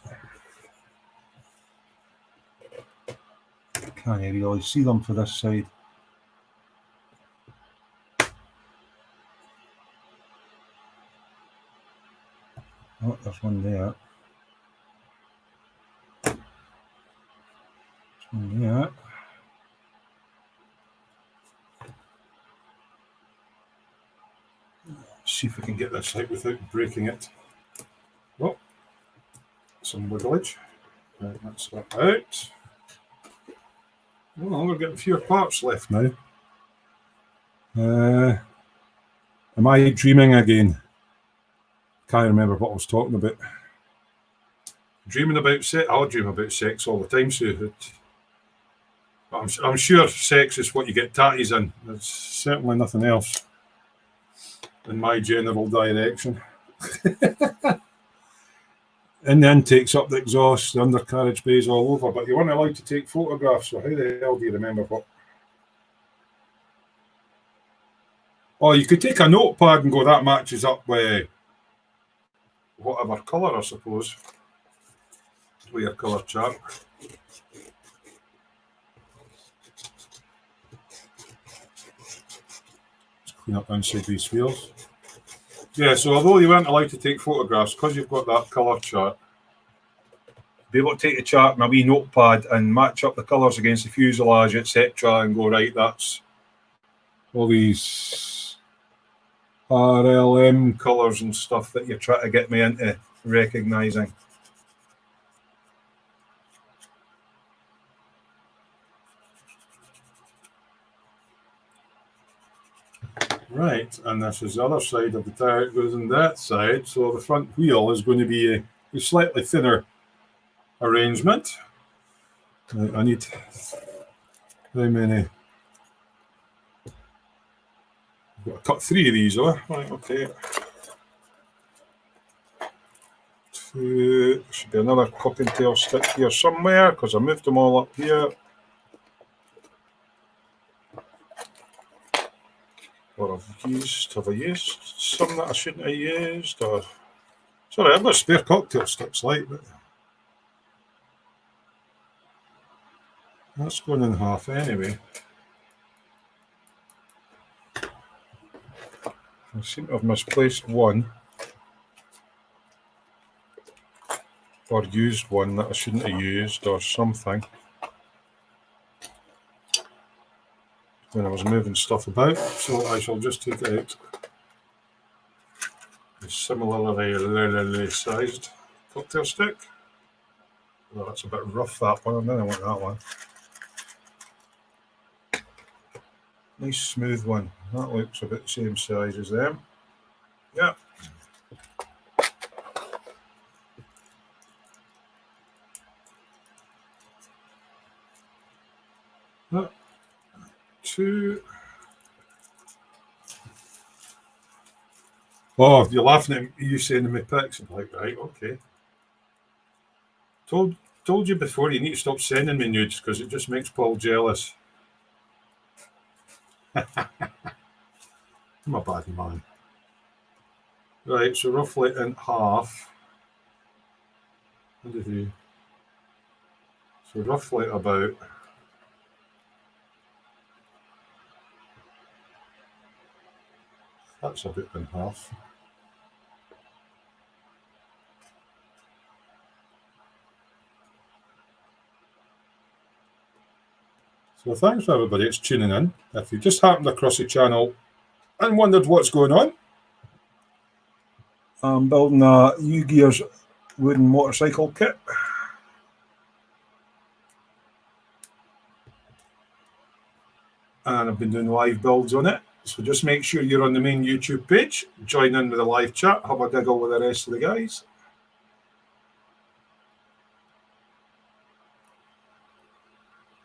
Can't really see them for this side. Oh, there's one there. There's one there. See if we can get this out without breaking it. Oh, some wigglage. Right, that's that out. Well, we're getting fewer parts left now. Am I dreaming again? Can't remember what I was talking about. Dreaming about sex? I'll dream about sex all the time, Sue. I'm sure sex is what you get tatties in. There's certainly nothing else in my general direction. And the intake's up the exhaust, the undercarriage bay's all over, but you weren't allowed to take photographs, so how the hell do you remember what? Oh, you could take a notepad and go, that matches up with whatever colour, I suppose. With your colour chart. Let's clean up inside these wheels. Yeah, so although you weren't allowed to take photographs, because you've got that colour chart, be able to take the chart and a wee notepad and match up the colours against the fuselage, etc., and go, right, that's all these RLM colours and stuff that you're trying to get me into recognising. Right, and this is the other side of the tyre. It goes on that side, so the front wheel is going to be a slightly thinner arrangement. I need how many? I've got to cut 3 of these off. Right, okay. 2. There should be another cock and tail stick here somewhere because I moved them all up here. Or I've used, have I used some that I shouldn't have used? Or sorry, I've got spare cocktail sticks, like, but that's going in half anyway. I seem to have misplaced one. Or used one that I shouldn't have used or something. When I was moving stuff about, so I shall just take it out. A similarly sized cocktail stick. Well, that's a bit rough, that one. I don't want that one. Nice smooth one. That looks about the same size as them. Yeah. That. 2. Oh, you're laughing at you sending me pics. I'm like, right, okay. Told you before, you need to stop sending me nudes because it just makes Paul jealous. I'm a bad man. Right, so roughly in half. What did he? So roughly about. That's a bit in half. So thanks for everybody that's tuning in. If you just happened across the channel and wondered what's going on, I'm building a Ugears wooden motorcycle kit. And I've been doing live builds on it. So just make sure you're on the main YouTube page, join in with the live chat, have a giggle with the rest of the guys.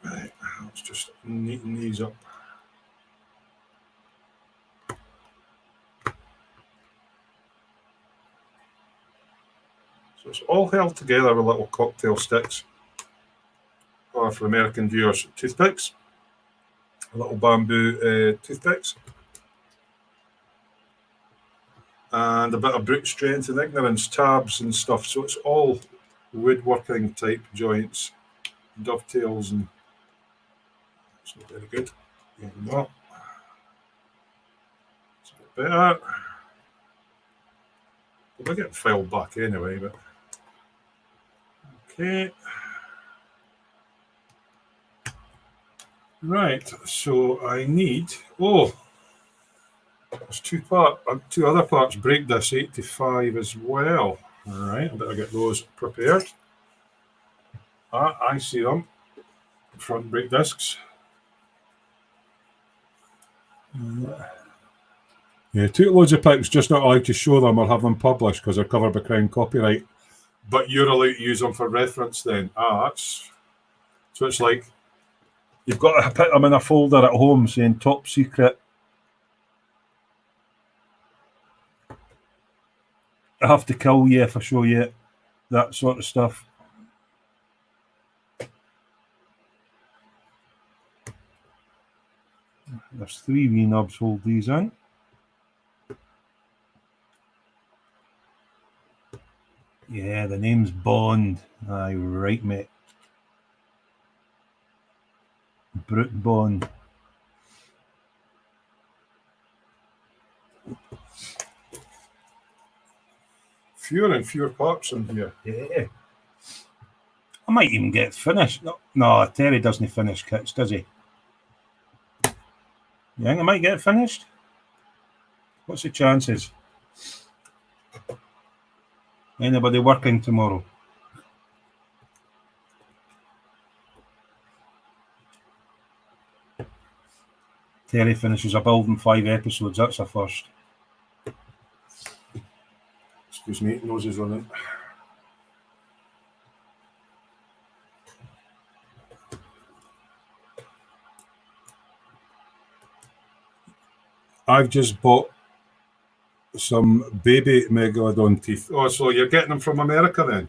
Right, let's just neaten these up. So it's all held together with little cocktail sticks, or for American viewers, toothpicks, little bamboo toothpicks, and a bit of brute strength and ignorance tabs and stuff. So it's all woodworking type joints, dovetails, and it's not very good. Yeah, no. It's a bit better. We'll get filed back anyway, but okay. Right, so I need, there's two other parts break this 85 as well. All right, I better get those prepared. I see them, front brake discs. Yeah, took loads of pics, just not allowed to show them or have them published because they're covered by Crown copyright. But you're allowed to use them for reference then. That's so it's like you've got to put them in a folder at home saying top secret. I have to kill you if I show you that sort of stuff. There's 3 wee knobs, hold these in. Yeah, the name's Bond. Aye, right, mate. Brute Bond. Fewer and fewer parts in here. Yeah. I might even get finished. No, Terry doesn't finish kits, does he? You think I might get finished? What's the chances? Anybody working tomorrow? Terry finishes a build in 5 episodes. That's a first. Excuse me, nose is running. I've just bought some baby megalodon teeth. Oh, so you're getting them from America then?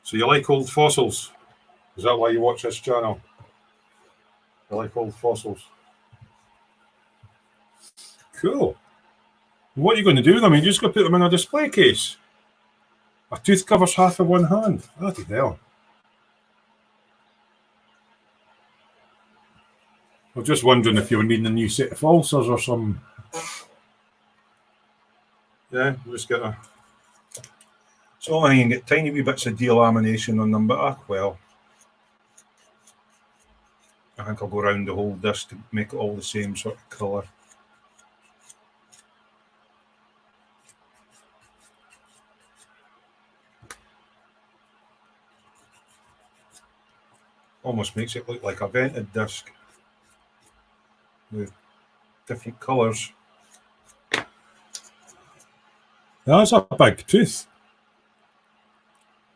So you like old fossils? Is that why you watch this channel? You like old fossils? Cool. What are you going to do with them? You're just going to put them in a display case? A tooth covers half of one hand. Bloody hell. I was just wondering if you were needing a new set of ulcers or something. Yeah, we'll just get a... So I can get tiny wee bits of delamination on them, but well, I think I'll go around the whole disc to make it all the same sort of colour. Almost makes it look like a vented disc with different colours. That's a big tooth.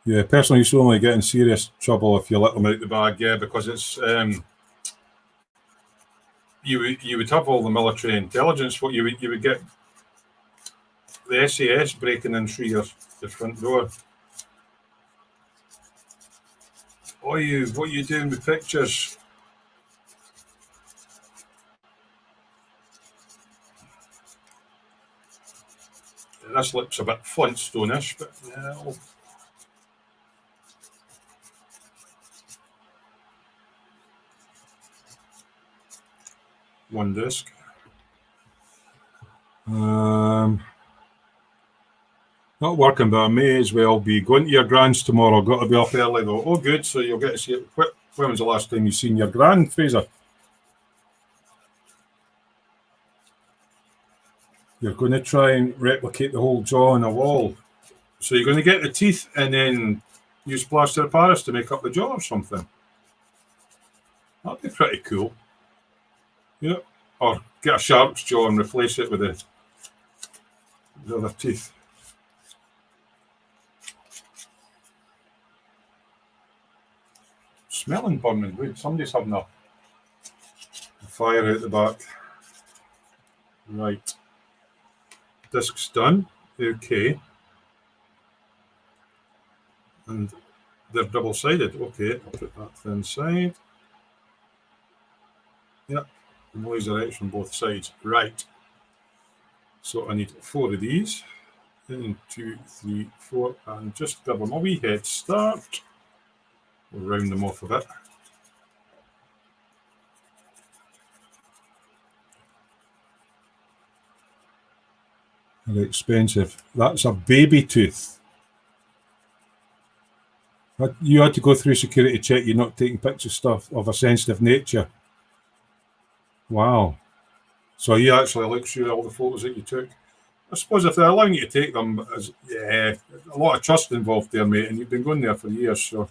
Yeah, personally, you should only get in serious trouble if you let them out the bag. Yeah, because it's you would have all the military intelligence. What you would get the SAS breaking in through the front door. What are you doing with pictures? This looks a bit Flintstone-ish, but yeah. one disc. Not working, but I may as well be going to your grand's tomorrow. Got to be up early though. Oh, good. So you'll get to see it. When was the last time you seen your grand, Fraser? You're going to try and replicate the whole jaw on a wall. So you're going to get the teeth and then use plaster of Paris to make up the jaw or something. That'd be pretty cool. Yeah. Or get a shark's jaw and replace it with the other teeth. Smelling burning wood. Somebody's having a fire out the back. Right. Disc's done. Okay. And they're double-sided. Okay, I'll put that to the inside. Yep. Noise direction both sides. Right. So I need 4 of these. 1, 2, 3, 4. And just give them a wee head start. We'll round them off a bit. They're expensive. That's a baby tooth. You had to go through security check. You're not taking pictures stuff of a sensitive nature. Wow. So you actually looked through all the photos that you took. I suppose if they're allowing you to take them, yeah, a lot of trust involved there, mate, and you've been going there for years, so.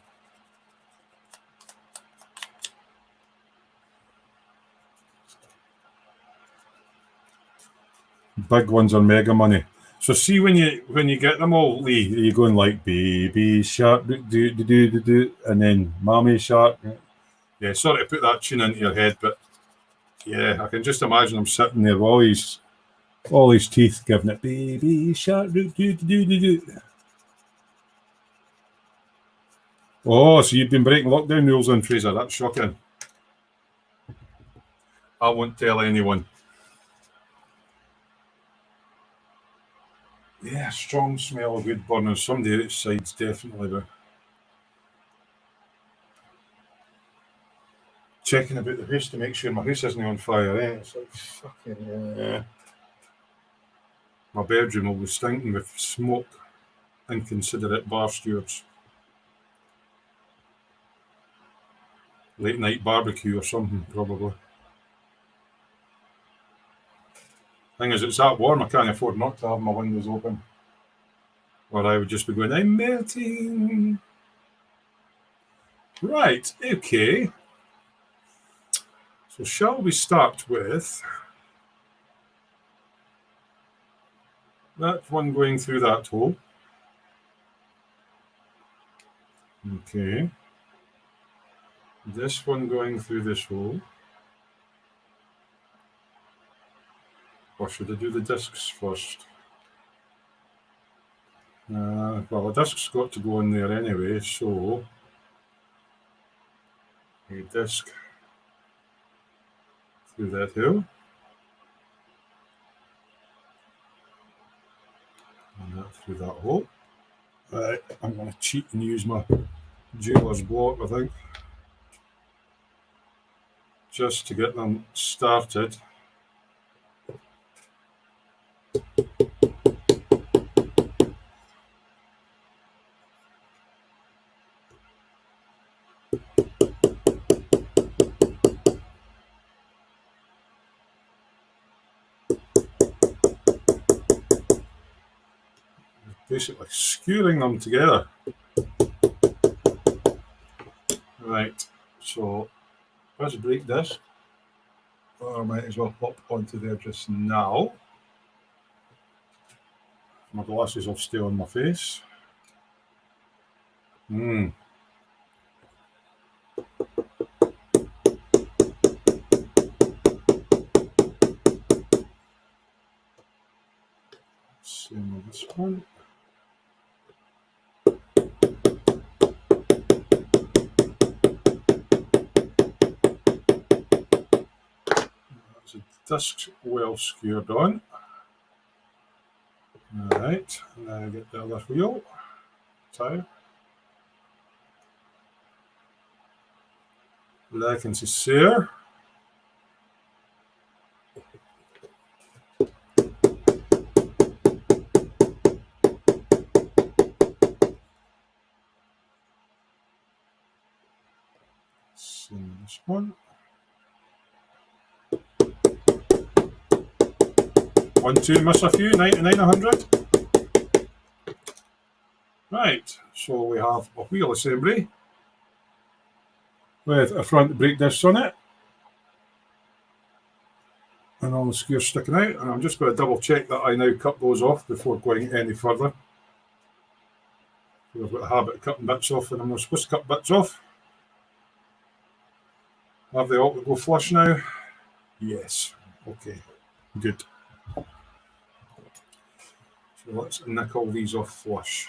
Big ones are mega money. So see when you get them all, Lee, you're going like baby shark, do, and then mommy shark. Yeah, sorry to put that tune into your head, but yeah, I can just imagine them sitting there with all his teeth giving it baby shark, do. Oh, so you've been breaking lockdown rules on Fraser. That's shocking. I won't tell anyone. Yeah, strong smell of wood burning. Somebody outside's definitely there. Checking about the house to make sure my house isn't on fire. It's like fucking yeah. My bedroom will be stinking with smoke. Inconsiderate bar stewards. Late night barbecue or something, probably. Thing is, it's that warm, I can't afford not to have my windows open. Or I would just be going, I'm melting. Right, okay. So shall we start with that one going through that hole? Okay. This one going through this hole. Or should I do the discs first? Well, the disc's got to go in there anyway, so a disc through that hole. And that through that hole. Right, I'm going to cheat and use my jeweler's block, I think. Just to get them started. Basically skewering them together. Right, so let's break this. Or I might as well pop onto there just now. My glasses will stay on my face. Same with this one. That's the discs well skewered on. Alright, and then I get the other wheel, tire. Like and see there. This one. 1, 2, miss a few, 99, 100. Right, so we have a wheel assembly with a front brake disc on it. And all the skewers sticking out. And I'm just going to double check that I now cut those off before going any further. I've got a habit of cutting bits off and I'm not supposed to cut bits off. Have they all to go flush now? Yes. Okay. Good. So let's nick all these off flush.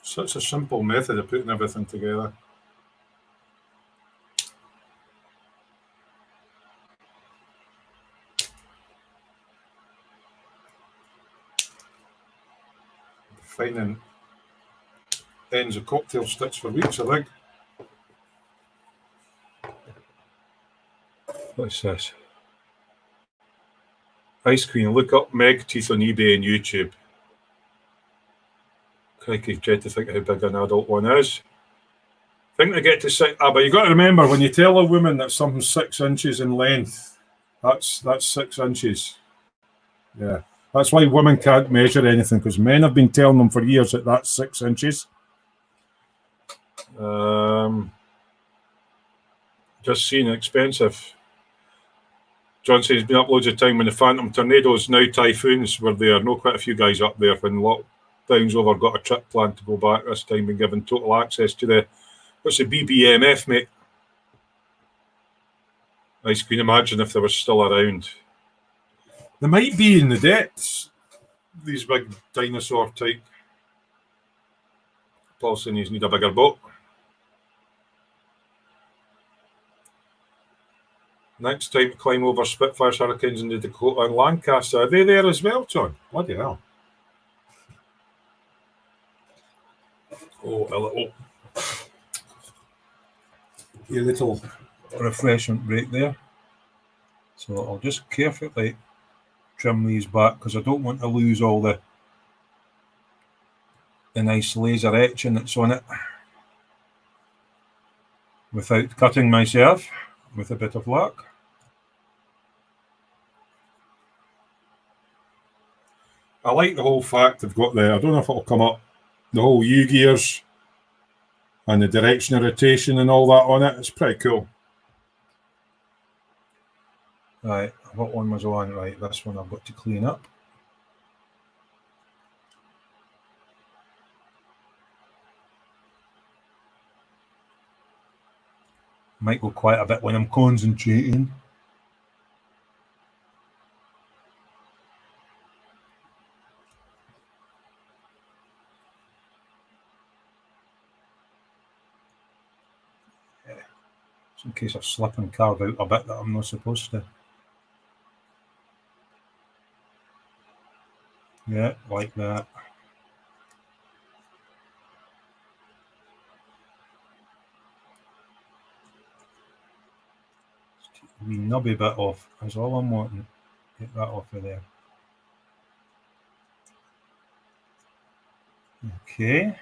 Such a simple method of putting everything together. Finding ends of cocktail sticks for weeks, I think. What's this? Ice cream. Look up Meg teeth on eBay and YouTube. Crikey, dread to think how big an adult one is. I think they get to 6. But you got to remember when you tell a woman that something's 6 inches in length, that's 6 inches. Yeah, that's why women can't measure anything, because men have been telling them for years that that's 6 inches. Just seeing expensive. John says he's been up loads of time when the Phantom tornadoes, now typhoons, were there. Know quite a few guys up there when lockdowns over, got a trip planned to go back this time, been given total access to the, what's the BBMF, mate? Ice cream, imagine if they were still around. They might be in the depths, these big dinosaur type. Paul saying you need a bigger boat. Next time to climb over Spitfires, Hurricanes in the Dakota and Lancaster. Are they there as well, John? Bloody hell. Oh, a little refreshment break there. So I'll just carefully trim these back because I don't want to lose all the nice laser etching that's on it without cutting myself with a bit of luck. I like the whole fact they've got the, I don't know if it'll come up, the whole Ugears and the direction of rotation and all that on it. It's pretty cool. Right, what one was on? Right, this one I've got to clean up. Might go quite a bit when I'm concentrating. Yeah. Just in case I slip and carve out a bit that I'm not supposed to. Yeah, like that. Wee nubby bit off. That's all I'm wanting. Get that off of there. Okay.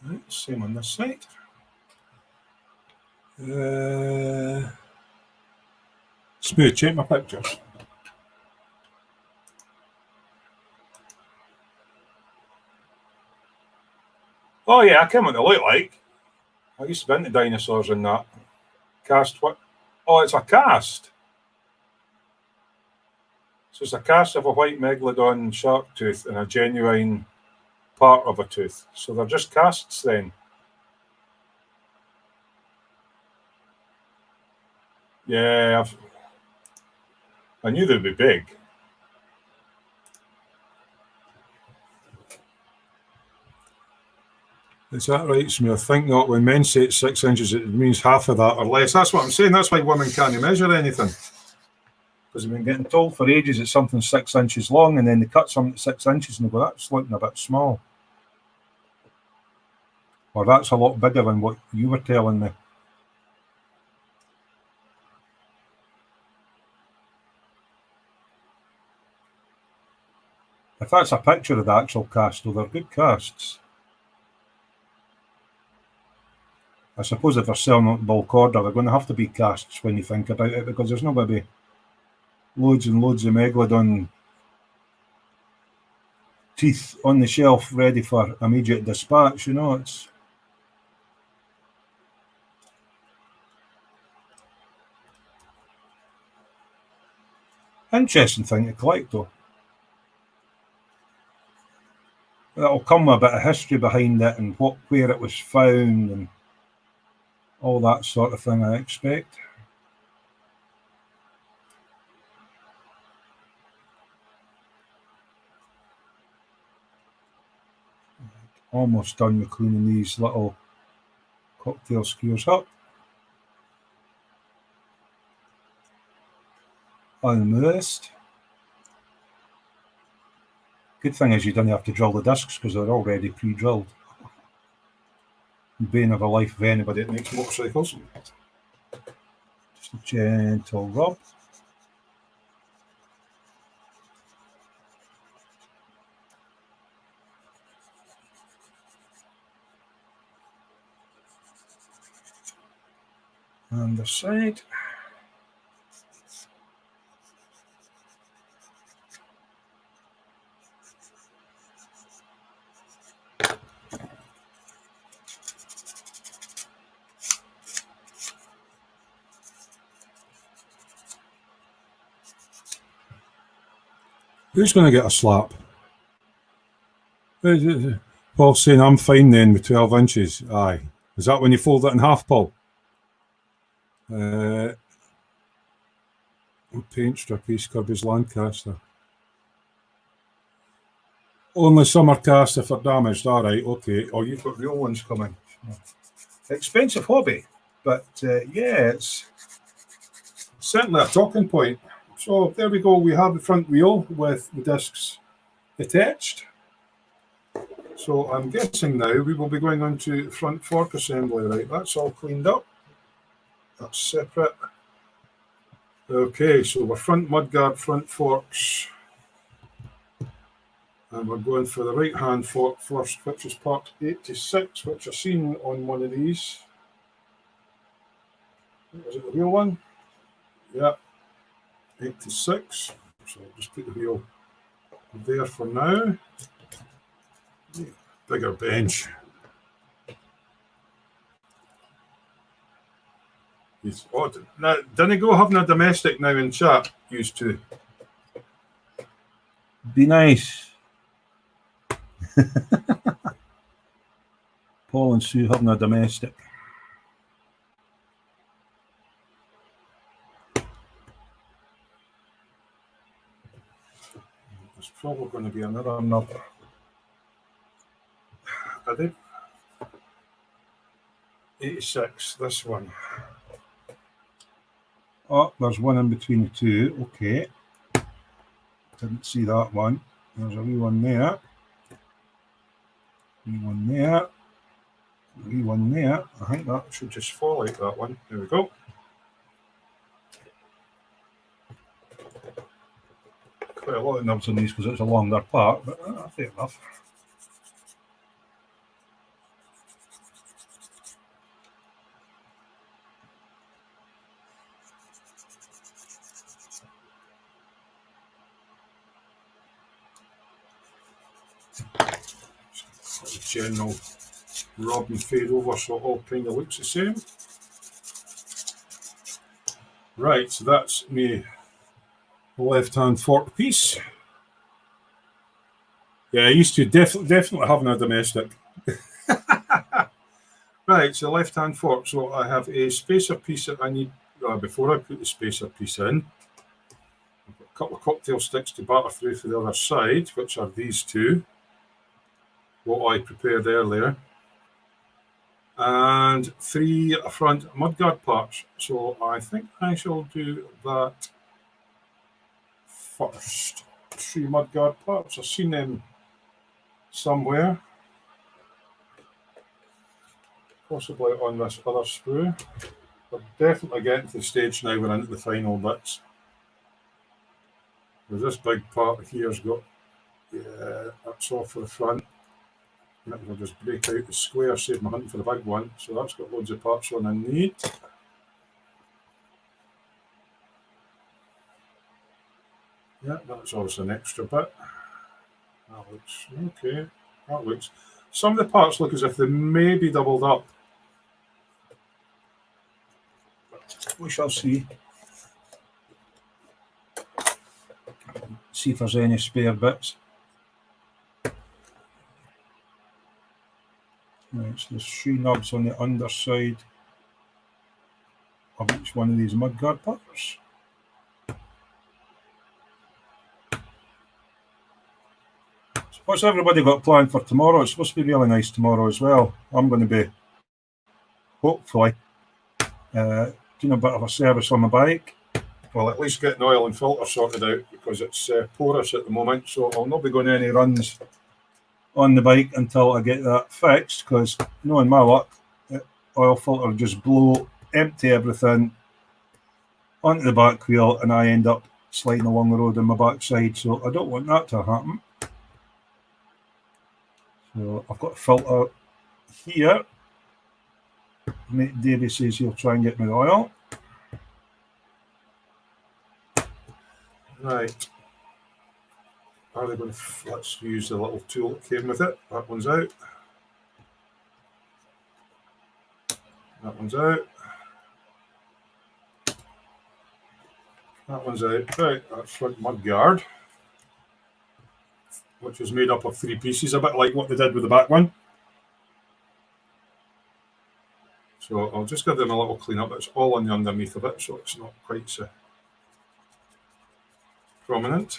Right, same on this side. Smooth, check my pictures. Oh yeah, I can't what they look like. I used to be into dinosaurs and that. Cast what? Oh, it's a cast. So it's a cast of a white megalodon shark tooth and a genuine part of a tooth. So they're just casts then. Yeah, I knew they'd be big. Is that right, Smith? I think not. When men say it's 6 inches, it means half of that or less. That's what I'm saying. That's why women can't measure anything. Because I've been getting told for ages it's something 6 inches long, and then they cut something to 6 inches and they go, that's looking a bit small. Or that's a lot bigger than what you were telling me. If that's a picture of the actual cast, though, they're good casts. I suppose if they're selling at bulk order, they're going to have to be casts when you think about it, because there's not going to be loads and loads of Megalodon teeth on the shelf ready for immediate dispatch, you know. It's interesting thing to collect, though. That'll come with a bit of history behind it and where it was found and all that sort of thing, I expect. Almost done with cleaning these little cocktail skewers up. Almost. Good thing is you don't have to drill the discs because they're already pre-drilled. Bane of a life of anybody that makes motorcycles. Just a gentle rub. And the side. Who's going to get a slap? Paul's saying I'm fine then with 12 inches. Aye. Is that when you fold it in half, Paul? Paint strip, East Kirby's Lancaster. Only summer cast if they're damaged. All right, okay. Oh, you've got real ones coming. Expensive hobby, but yeah, it's certainly a talking point. So there we go. We have the front wheel with the discs attached. So I'm guessing now we will be going on to front fork assembly. Right, that's all cleaned up. That's separate. Okay, so we're front mudguard, front forks. And we're going for the right-hand fork first, which is part 86, which I've seen on one of these. Is it the wheel one? Yeah, 86. So I'll just put the wheel there for now. Bigger bench. He's odd. Now, didn't go having a domestic now in chat, used to. Be nice. Paul and Sue having a domestic. There's probably going to be another knob. I did 86, this one. Oh, there's one in between the two. Okay. Didn't see that one. There's a wee one there. Wee one there. Wee one there. I think that should just fall out, that one. There we go. Quite a lot of nubs on these because it's a longer part, but fair enough. General rub and fade over so it all kind of looks the same. Right, so that's me left-hand fork piece. Yeah, I used to definitely having a domestic. Right, so left-hand fork. So I have a spacer piece that I need, before I put the spacer piece in, I've got a couple of cocktail sticks to batter through for the other side, which are these two. What I prepared earlier, and 3 front mudguard parts. So I think I shall do that first 3 mudguard parts. I've seen them somewhere, possibly on this other sprue. We're definitely getting to the stage now we're into the final bits. There's this big part here's got, yeah, that's all for the front. I'll just break out the square, save my hunting for the big one. So that's got loads of parts on I need. Yeah, that's obviously an extra bit. That looks okay. That looks. Some of the parts look as if they may be doubled up. We shall see. See if there's any spare bits. Right, so there's 3 nubs on the underside of each one of these mudguard parts. So what's everybody got planned for tomorrow? It's supposed to be really nice tomorrow as well. I'm going to be, hopefully, doing a bit of a service on my bike. Well, at least getting oil and filter sorted out because it's porous at the moment, so I'll not be going any runs on the bike until I get that fixed, because knowing my luck, oil filter just blow, empty everything onto the back wheel, and I end up sliding along the road on my backside, so I don't want that to happen. So I've got a filter here. Mate Davey says he'll try and get me the oil. Right. Are they going to, let's use the little tool that came with it. That one's out. That one's out. That one's out. Right, that's front mudguard, which is made up of 3 pieces, a bit like what they did with the back one. So I'll just give them a little clean up. It's all on the underneath of it, so it's not quite so prominent.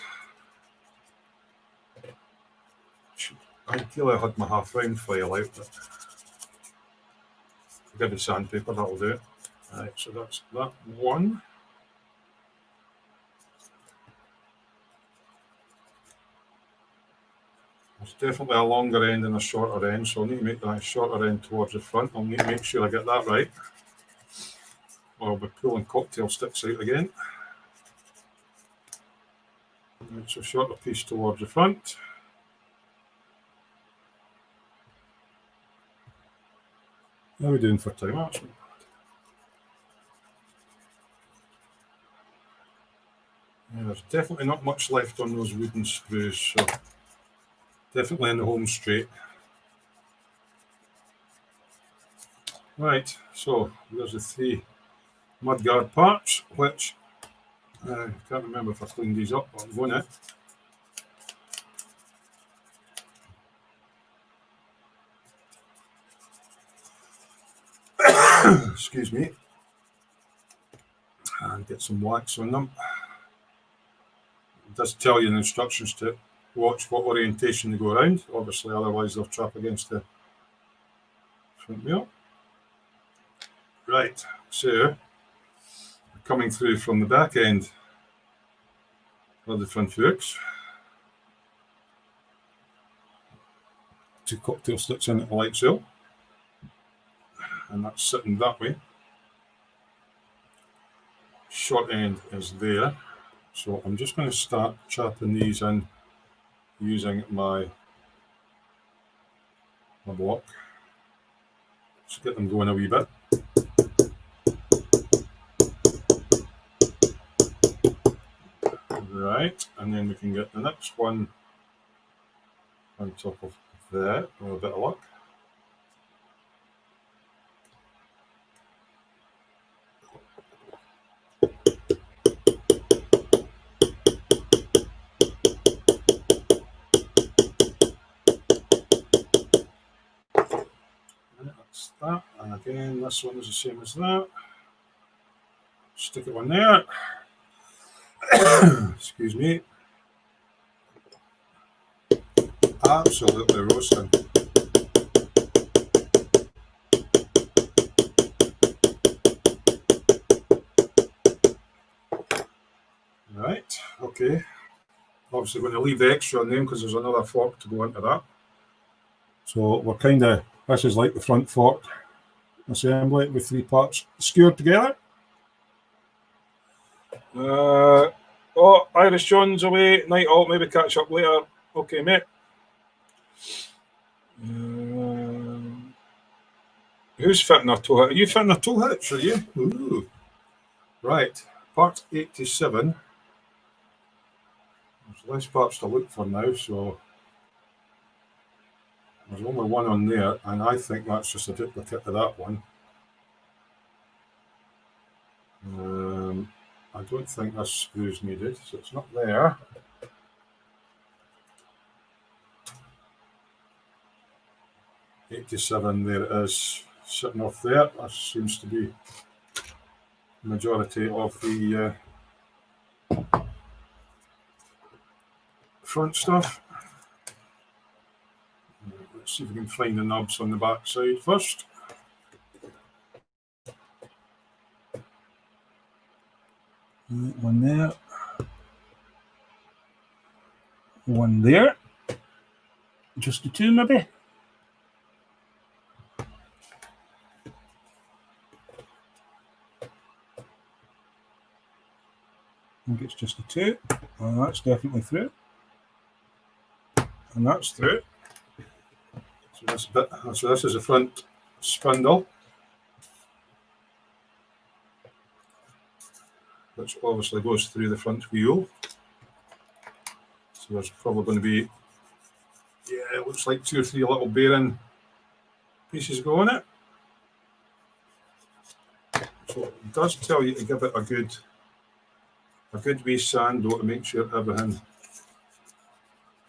Ideally I had my half round file out, but I'll give it sandpaper, that'll do it. Right, so that's that one. There's definitely a longer end and a shorter end, so I'll need to make that shorter end towards the front. I'll need to make sure I get that right, or I'll be pulling cocktail sticks out again. Right, so shorter piece towards the front. How are we doing for time? That's not bad. Yeah, there's definitely not much left on those wooden sprues, so definitely in the home straight. Right, so there's the 3 mudguard parts, which I can't remember if I cleaned these up, but I'm going to. Excuse me. And get some wax on them. It does tell you in the instructions to watch what orientation they go around, obviously, otherwise they'll trap against the front wheel. Right, so coming through from the back end of the front forks. 2 cocktail sticks in at the light seal, and that's sitting that way. Short end is there, so I'm just going to start chapping these in using my block. Just get them going a wee bit. Right, and then we can get the next one on top of that with a bit of luck. That's that, and again this one is the same as that. Stick it on there. Excuse me. Absolutely roasting. Right, okay, obviously going to leave the extra on them because there's another fork to go into that. So we're kind of, this is like the front fork assembly with 3 parts skewered together. Oh, Irish John's away. Night out, maybe catch up later. Okay, mate. Who's fitting a tow hitch? Are you fitting a tow hitch, are you? Ooh. Right, part 87. There's less parts to look for now, so there's only one on there, and I think that's just a duplicate of that one. I don't think this screw is needed, so it's not there. '87, there it is, sitting off there. That seems to be the majority of the front stuff. Let's see if we can find the knobs on the back side first. One there. One there. Just the 2 maybe. I think it's just the 2. And that's definitely through. And that's through. So this is the front spindle, which obviously goes through the front wheel. So there's probably going to be, yeah, it looks like 2 or 3 little bearing pieces go on it. So it does tell you to give it a good wee sand though, to make sure everything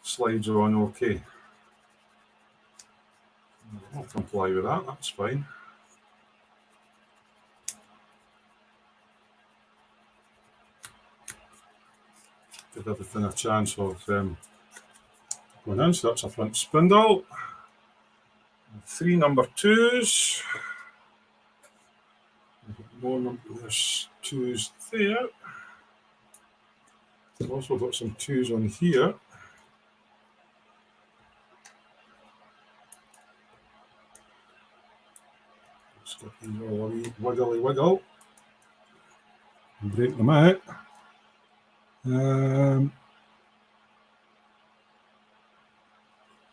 slides on okay. I'll comply with that, that's fine. Give everything a chance of going in. So that's a front spindle. 3 number 2s. There's 2s there. We've also got some 2s on here. Let's get these all a wee wiggly wiggle and break them out.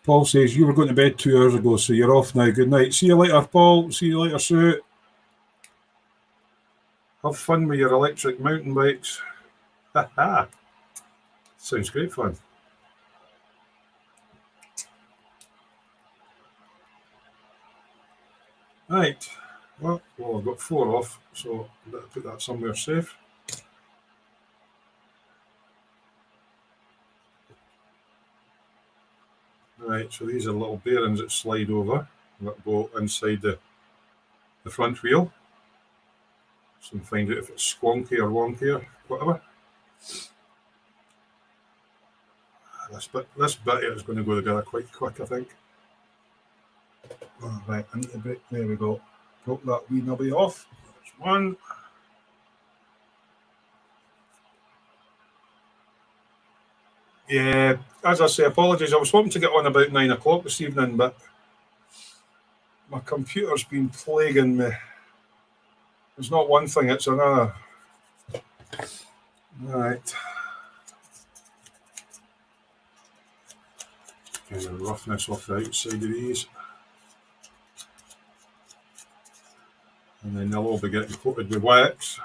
Paul says you were going to bed 2 hours ago, so you're off now. Good night. See you later, Paul. See you later, Sue. Have fun with your electric mountain bikes. Ha! Sounds great fun. Right. Well, I've got 4 off, so I better put that somewhere safe. Right, so these are little bearings that slide over that go inside the front wheel. So you can find out if it's squonky or wonky or whatever. This bit here is going to go together quite quick, I think. Oh, right, I need a bit. There we go. Broke that wee nubby off. There's one. Yeah, as I say, apologies. I was hoping to get on about 9 o'clock this evening, but my computer's been plaguing me. It's not one thing, it's another. Right. Get the roughness off the outside of these. And then they'll all be getting coated with wax.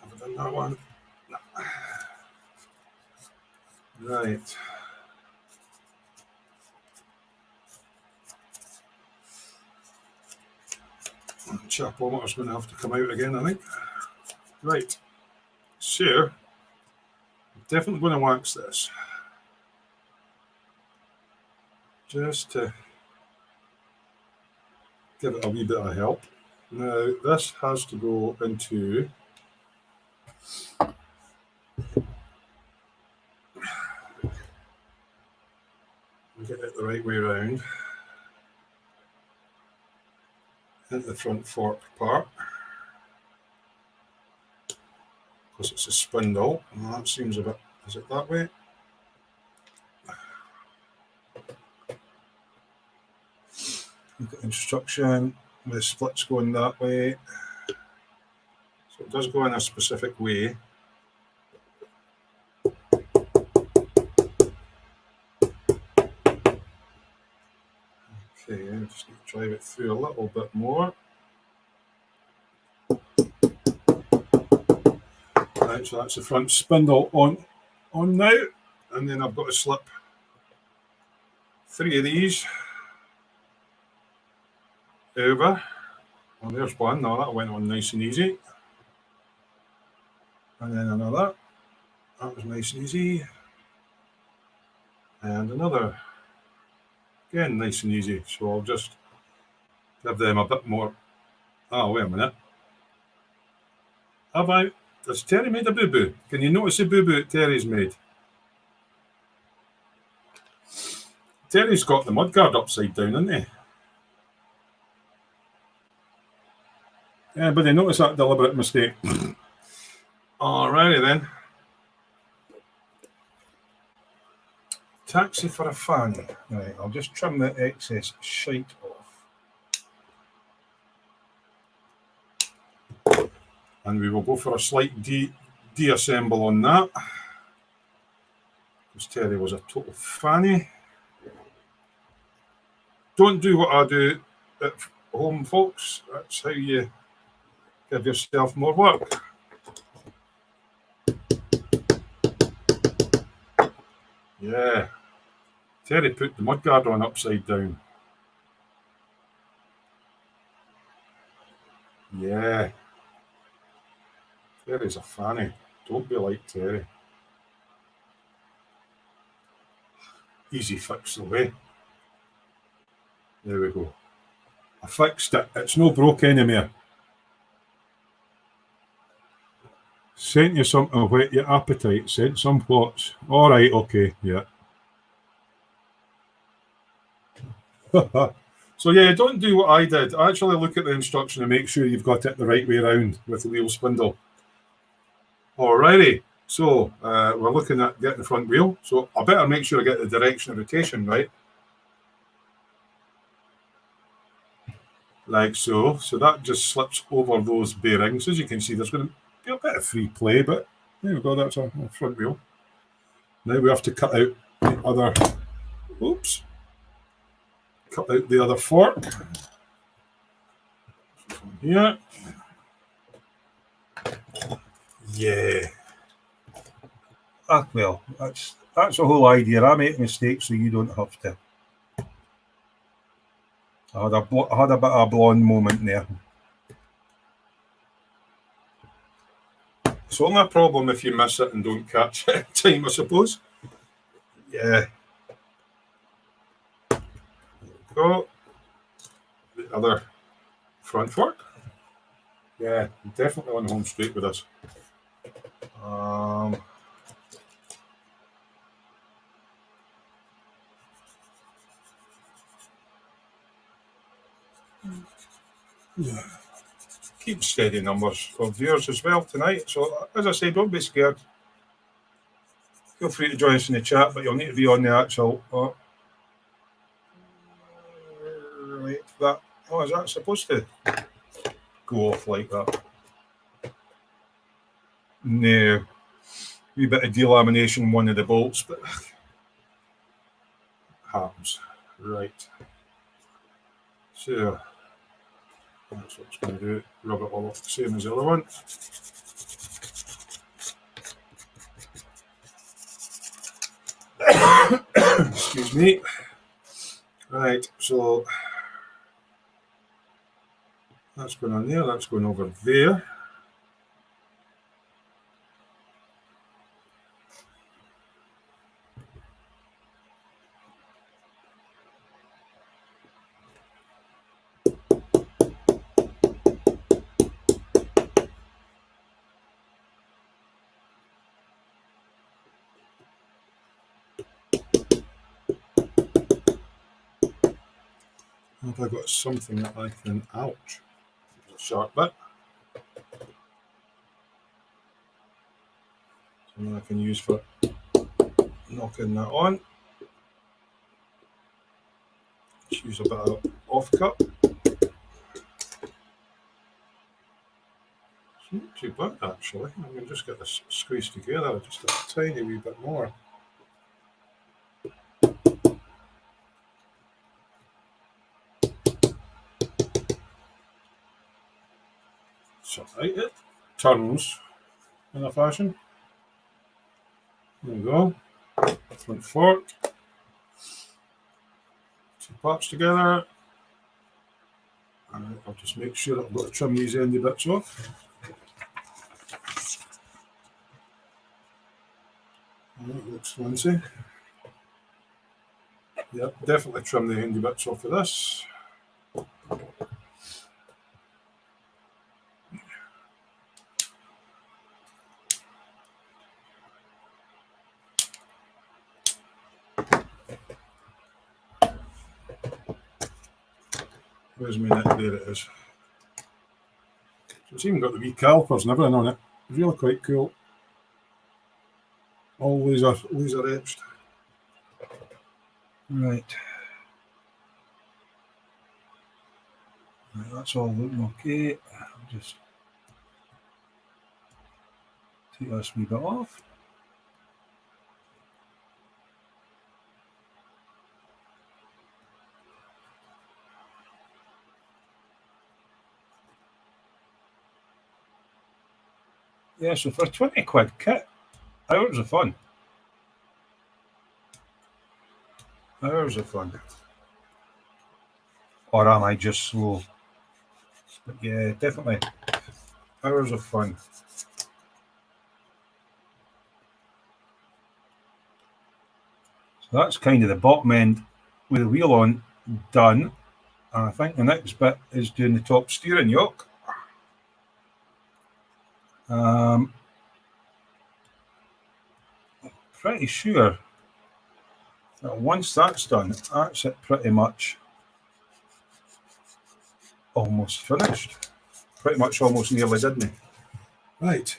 Have I done that one? No. Right. Chapometer's going to have to come out again, I think. Right. So, I'm definitely going to wax this. Just to give it a wee bit of help. Now, this has to go into Get it the right way around. Into the front fork part. Because it's a spindle. Well, that seems a bit, is it that way? Look at instruction, the split's going that way. So it does go in a specific way. Okay, I just need to drive it through a little bit more. Right, so that's the front spindle on now. And then I've got to slip 3 of these over. Well, there's one. Now that went on nice and easy. And then another. That was nice and easy. And another. Again, nice and easy. So I'll just give them a bit more. Oh, wait a minute. Have I? Has Terry made a boo-boo? Can you notice the boo-boo Terry's made? Terry's got the mudguard upside down, hasn't he? Yeah, but they notice that deliberate mistake. Alrighty then. Taxi for a fanny. Right, I'll just trim the excess shite off. And we will go for a slight deassemble on that. Because Terry was a total fanny. Don't do what I do at home, folks. That's how you give yourself more work. Yeah. Terry put the mudguard on upside down. Yeah. Terry's a fanny. Don't be like Terry. Easy fix away. There we go. I fixed it. It's no broke anymore. Sent you something to whet your appetite. Sent some plots. All right, okay, yeah. So yeah, don't do what I did. Actually look at the instruction and make sure you've got it the right way around with the wheel spindle. Alrighty, so we're looking at getting the front wheel. So I better make sure I get the direction of rotation right. Like so. So that just slips over those bearings. As you can see, there's going to be a bit of free play, but there we go, that's our front wheel. Now we have to cut out the other, oops, cut out the other fork. Here. Yeah. Well, that's the whole idea. I make mistakes so you don't have to. I had a bit of a blonde moment there. It's only a problem if you miss it and don't catch it in time, I suppose. Yeah. There we go. The other front fork. Yeah, definitely on home straight with us. Yeah. Keep steady numbers for viewers as well tonight. So, as I say, don't be scared. Feel free to join us in the chat, but you'll need to be on the actual. Is that supposed to go off like that? No. Wee bit of delamination on one of the bolts, but happens. Right. So that's what it's going to do. Rub it all off the same as the other one. Excuse me. Right, so that's going on there, that's going over there. Have I got something that I can, ouch, a sharp bit. Something I can use for knocking that on. Let's use a bit of off cut. It's not too bad actually. I'm going to just get this squeezed together just a tiny wee bit more. So right, it turns in a fashion. There we go. Front fork. Two parts together. And I'll just make sure I've got to trim these endy bits off. That looks fancy. Yep, definitely trim the endy bits off of this. Where's my neck? There it is. So it's even got the wee calipers and everything on it. It's really quite cool. All laser etched. Right. That's all looking okay. I'll just take this wee bit off. Yeah, so for a 20 quid kit, hours of fun. Hours of fun. Or am I just slow? But yeah, definitely hours of fun. So that's kind of the bottom end with the wheel on done. And I think the next bit is doing the top steering yoke. Pretty sure that once that's done, that's it pretty much almost finished. Pretty much almost nearly, didn't it? Right.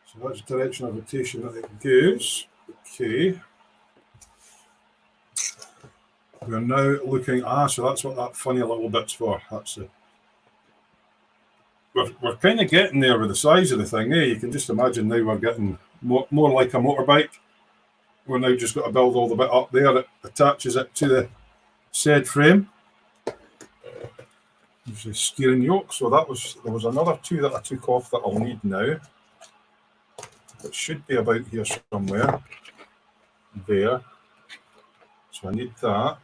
So that's the direction of rotation that it goes. Okay. We're now looking, so that's what that funny little bit's for. That's it. We're kind of getting there with the size of the thing, eh? You can just imagine now we're getting more like a motorbike. We're now just got to build all the bit up there that attaches it to the said frame. There's the steering yoke. So there was another two that I took off that I'll need now. It should be about here somewhere. There. So I need that.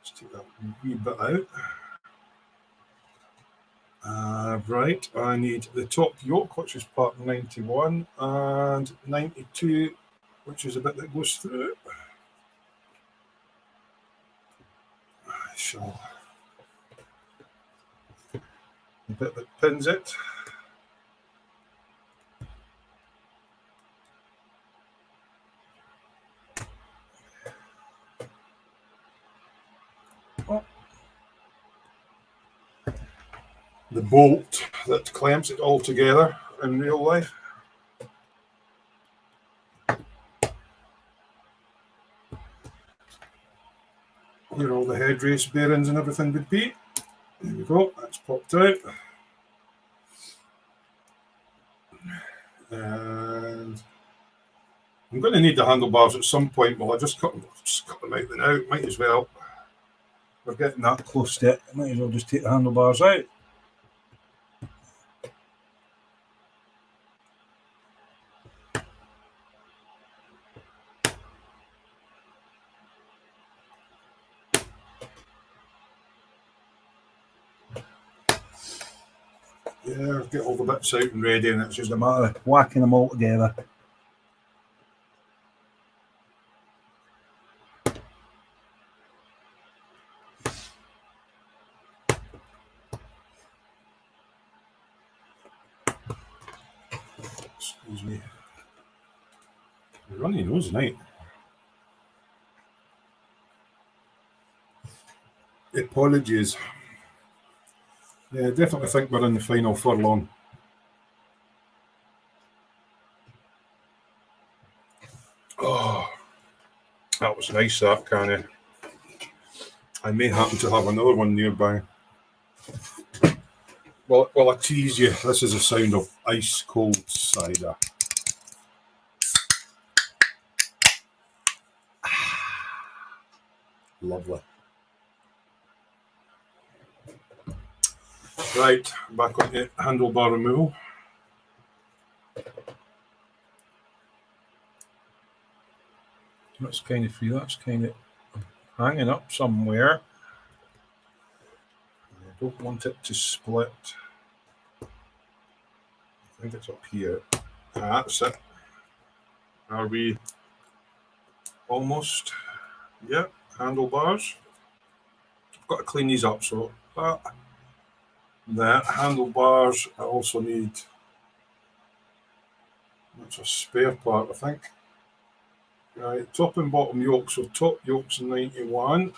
Let's take that wee bit out. Right, I need the top yoke, which is part 91, and 92, which is a bit that goes through. I shall. The bit that pins it. Oh. The bolt that clamps it all together in real life. Where all the head race bearings and everything would be. There we go, that's popped out. And I'm going to need the handlebars at some point. Well, I just cut them out now. Might as well. We're getting that close to it. Might as well just take the handlebars out. Yeah, get all the bits out and ready, and it's just a matter of whacking them all together. Excuse me. You're running your nose tonight. Apologies. Yeah, I definitely think we're in the final furlong. Oh, that was nice, that, Canny. I may happen to have another one nearby. Well, I tease you. This is the sound of ice cold cider. Lovely. Right, back on the handlebar removal. That's kind of free. That's kind of hanging up somewhere. I don't want it to split. I think it's up here. That's it. Are we almost? Yep, handlebars. I've got to clean these up, so that handlebars. I also need, that's a spare part, I think. Right, top and bottom yoke. So top yoke's 91.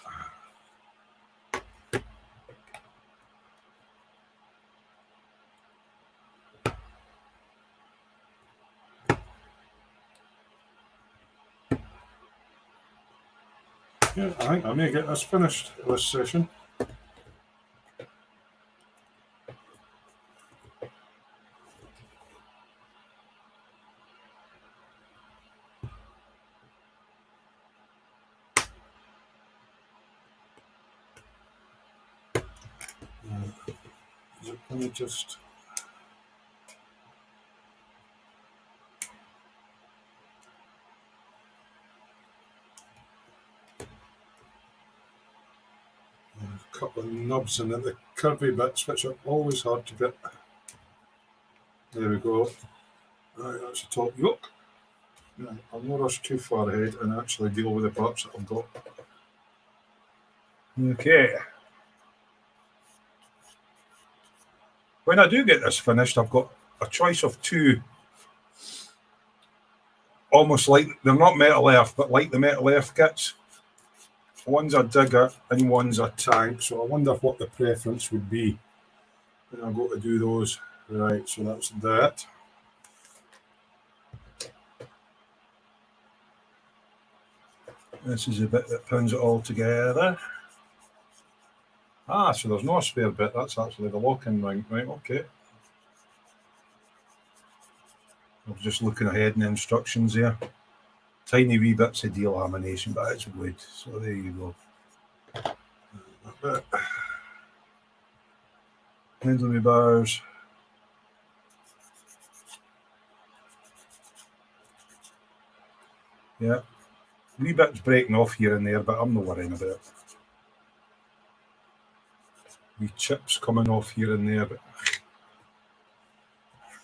Yeah, I think I may get this finished this session. Let me just. A couple of knobs in it, the curvy bits, which are always hard to get. There we go. Right, that's the top yoke. Right, I'll not rush too far ahead and actually deal with the parts that I've got. Okay. When I do get this finished, I've got a choice of two, almost like, they're not Metal Earth, but like the Metal Earth kits. One's a digger and one's a tank, so I wonder what the preference would be when I go to do those. Right, so that's that. This is the bit that pins it all together. Ah, so there's no spare bit. That's actually the locking ring. Right, okay. I was just looking ahead in the instructions there. Tiny wee bits of delamination, but it's wood. So there you go. Handlebars. Yeah. Wee bits breaking off here and there, but I'm not worrying about it. Wee chips coming off here and there, but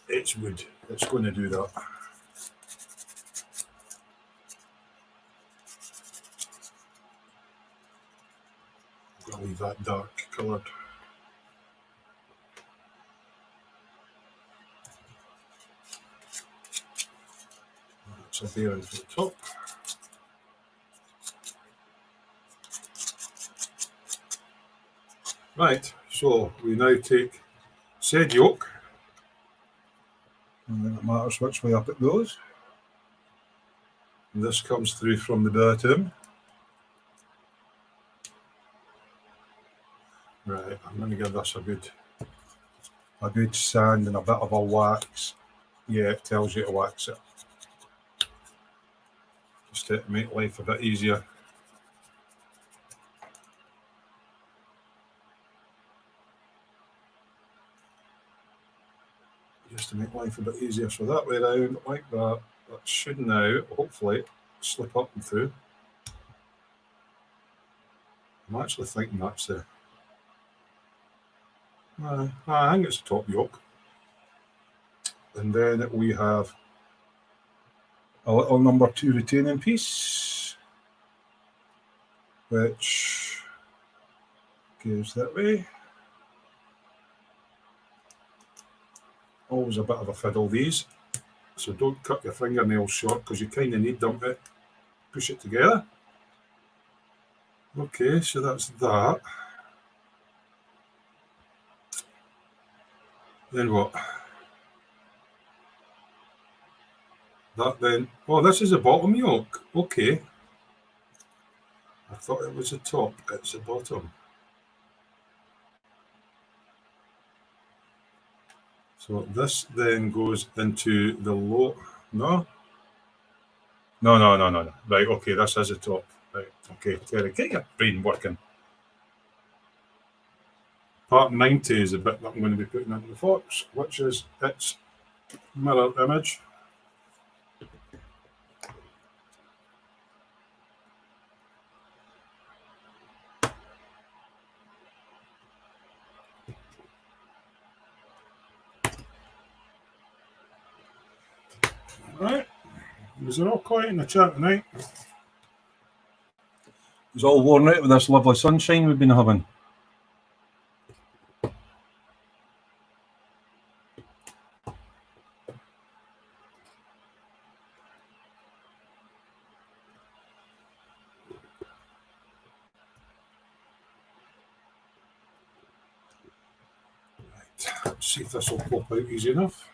it's wood. It's going to do that. I'll leave that dark coloured. That's a bearing for the top. Right, so we now take said yoke, and then it matters which way up it goes. And this comes through from the bottom. Right, I'm going to give this a good sand and a bit of a wax. Yeah, it tells you to wax it. Just to make life a bit easier. Just to make life a bit easier. So that way around, like that, that should now, hopefully, slip up and through. I'm actually thinking that's the... I think it's the top yoke. And then we have a little number 2 retaining piece, which goes that way. Always a bit of a fiddle, these. So don't cut your fingernails short, because you kind of need them to push it together. Okay, so that's that. Then what? That then, oh, this is the bottom yoke. Okay. I thought it was the top. It's the bottom. So this then goes into the low. No? No. Right, okay, this is the top. Right, okay, Terry, get your brain working. Part 90 is the bit that I'm going to be putting into the Fox, which is its mirror image. Right. Is it all quiet in the chat tonight? It's all worn out with this lovely sunshine we've been having. Right. Let's see if this will pop out easy enough.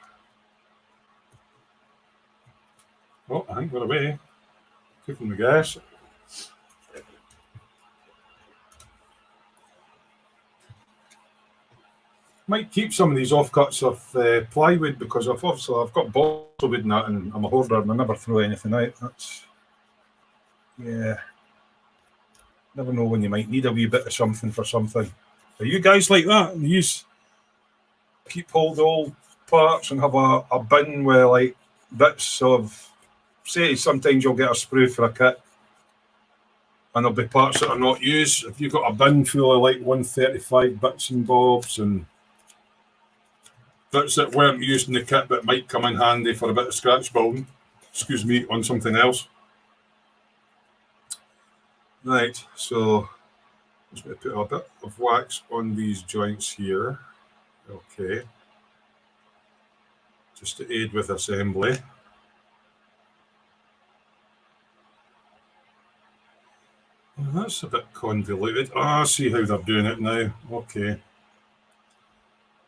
Oh, I think we're away. Cooking the gas. Might keep some of these offcuts of plywood because I've got balsa wood and that, and I'm a hoarder and I never throw anything out. That's, yeah. Never know when you might need a wee bit of something for something. Are you guys like that? You keep hold of old parts and have a bin with like bits of, say sometimes you'll get a sprue for a kit and there'll be parts that are not used. If you've got a bin full of like 135 bits and bobs and bits that weren't used in the kit but might come in handy for a bit of scratch building, excuse me, on something else. Right, so I'm just going to put a bit of wax on these joints here. Okay. Just to aid with assembly. Oh, that's a bit convoluted. I see how they're doing it now. Okay.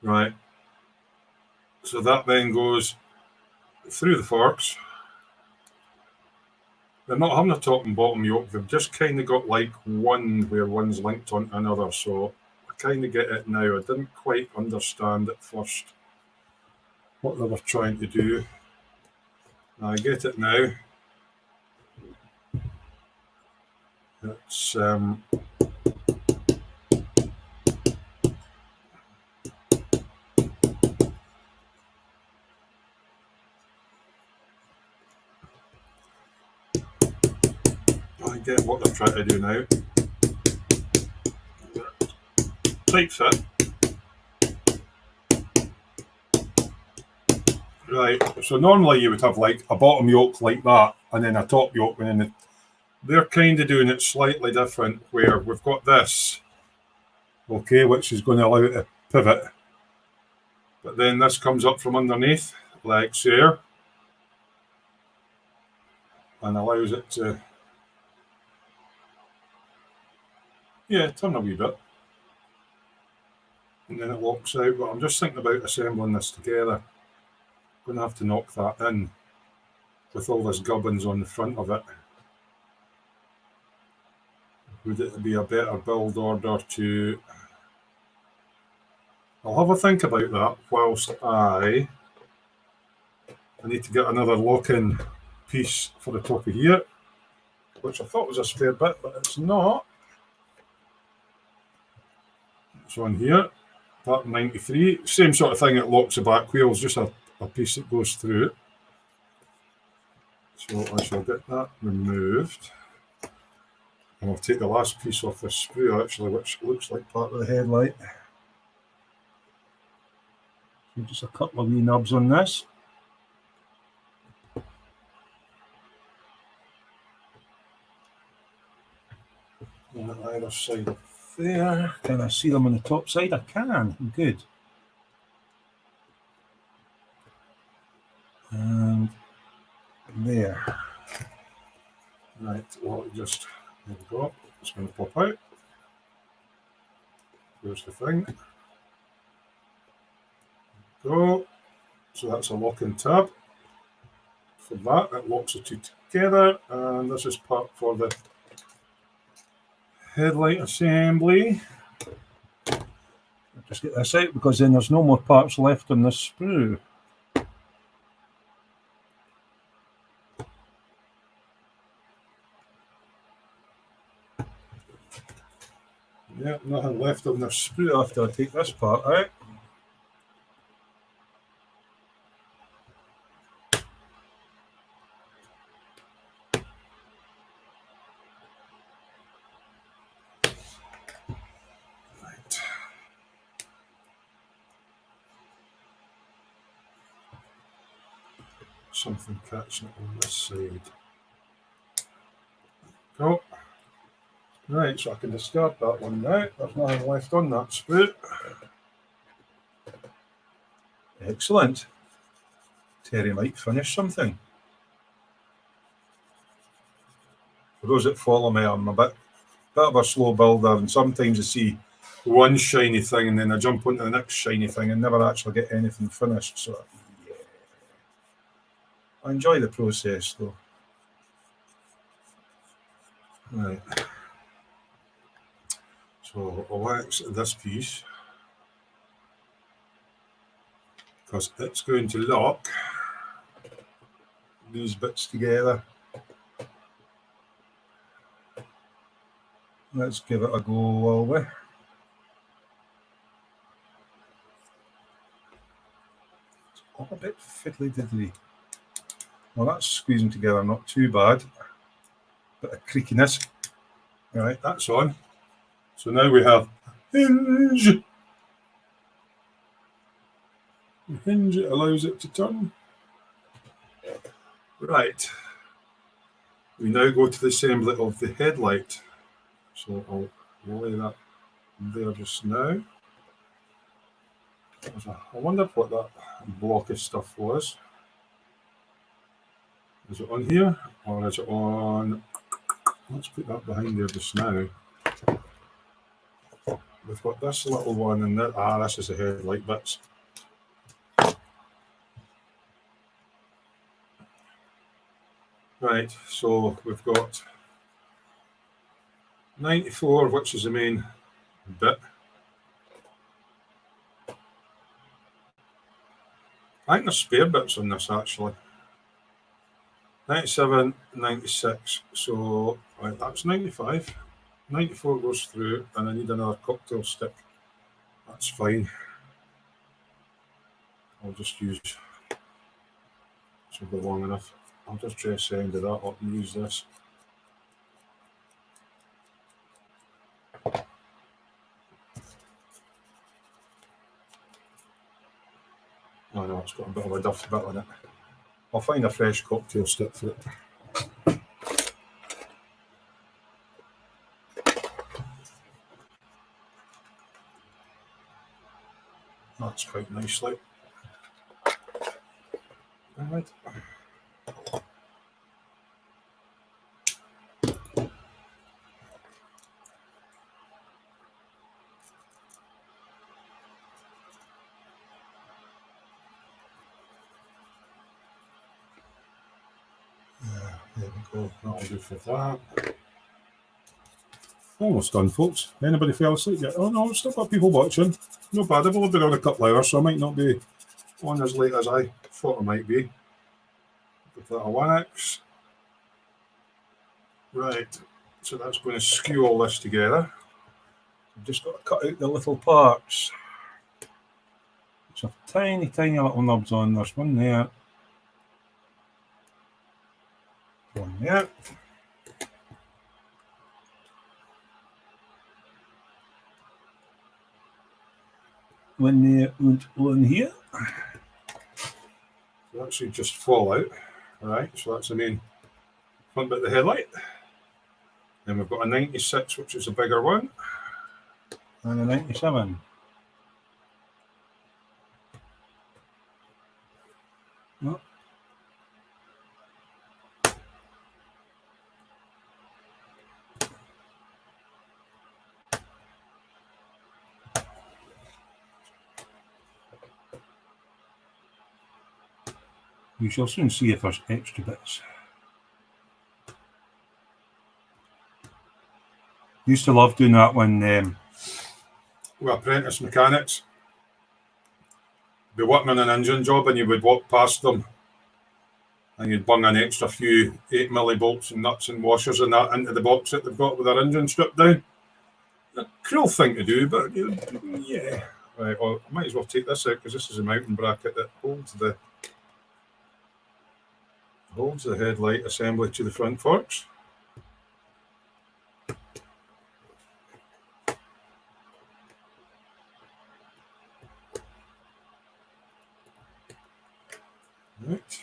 Right. So that then goes through the forks. They're not having a top and bottom yoke. They've just kind of got like one where one's linked on another. So I kind of get it now. I didn't quite understand at first what they were trying to do. I get it now. It's I get what they're trying to do now. Tight fit. Right, so normally you would have like a bottom yoke like that and then a top yoke, and then they're kind of doing it slightly different where we've got this, okay, which is going to allow it to pivot. But then this comes up from underneath, like so, and allows it to, yeah, turn a wee bit. And then it locks out. But I'm just thinking about assembling this together. I'm going to have to knock that in with all this gubbins on the front of it. Would it be a better build order to... I'll have a think about that whilst I need to get another lock-in piece for the top of here, which I thought was a spare bit, but it's not. It's on here, part 93. Same sort of thing, it locks the back wheels, just a piece that goes through it. So I shall get that removed. And I'll take the last piece off this sprue actually, which looks like part of the headlight. So just a couple of wee nubs on this. On either side of there. Can I see them on the top side? I can. Good. And there. Right, well, just, there we go. It's going to pop out. Here's the thing. Go. So that's a locking tab. For that, it locks the two together, and this is part for the headlight assembly. I'll just get this out because then there's no more parts left on this sprue. Yeah, nothing left on this sprue after I take this part out. Right. Something catching it on this side. Go. Right, so I can discard that one now. There's nothing left on that sprue. Excellent. Terry might finish something. For those that follow me, I'm a bit of a slow builder, and sometimes I see one shiny thing and then I jump onto the next shiny thing and never actually get anything finished. So, yeah. I enjoy the process though. Right. So I'll exit this piece because it's going to lock these bits together. Let's give it a go, will we? It's all a bit fiddly-diddly. Well, that's squeezing together not too bad. Bit of creakiness. All right, that's on. So now we have hinge. The hinge allows it to turn. Right. We now go to the assembly of the headlight. So I'll lay that there just now. I wonder what that block of stuff was. Is it on here or is it on? Let's put that behind there just now. We've got this little one and that. This is the headlight bits. Right, so we've got 94, which is the main bit. I think there's spare bits on this actually. 97, 96, so right, that's 95. 94 goes through, and I need another cocktail stick. That's fine. I'll just use, this will be long enough. I'll just dress the end of that up and use this. Oh no, it's got a bit of a duff bit on it. I'll find a fresh cocktail stick for it. That's quite nicely. All right. There we go. That'll do for that. Almost done, folks. Anybody fell asleep yet? Oh no, still got people watching. No bad. I've only been on a couple hours, so I might not be on as late as I thought I might be. Give that a 1x. Right, so that's going to skew all this together. I've just got to cut out the little parts. There's a tiny, tiny little nubs on. There's one there. One there. One there and one here. So that should just fall out. Alright, so that's the main front bit of the headlight. Then we've got a 96, which is a bigger one. And a 97. Oh. We shall soon see if there's extra bits. Used to love doing that when we apprentice mechanics. Be working on an engine job and you would walk past them and you'd bung an extra few 8mm bolts and nuts and washers and that into the box that they've got with their engine stripped down. A cruel thing to do, but yeah. Right, well, I might as well take this out because this is a mounting bracket that holds the headlight assembly to the front forks. Right.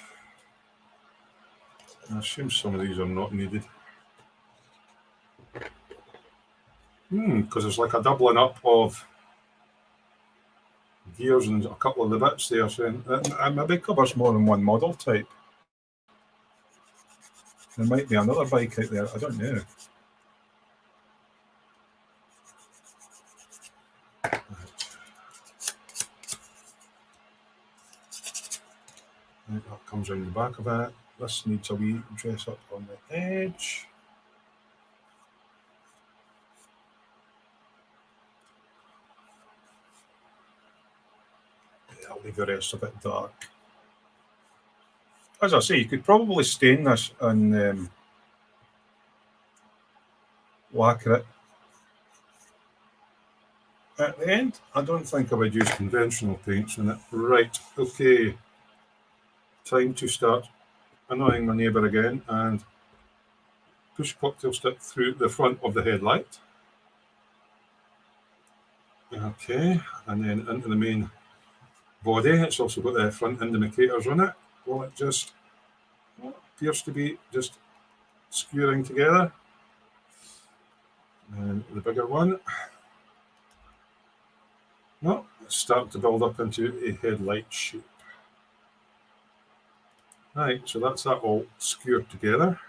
I assume some of these are not needed. Because there's like a doubling up of gears and a couple of the bits there, so it maybe covers more than one model type. There might be another bike out there, I don't know. Right, that comes around the back of it. This needs a wee dress up on the edge. Yeah, I'll leave the rest of it dark. As I say, you could probably stain this and lacquer it at the end. I don't think I would use conventional paints on it. Right, okay. Time to start annoying my neighbour again and push cocktail stick through the front of the headlight. Okay, and then into the main body. It's also got the front indicators on it. Well, it just appears to be just skewering together. And the bigger one. No, it's starting to build up into a headlight shape. Right, so that's that all skewered together.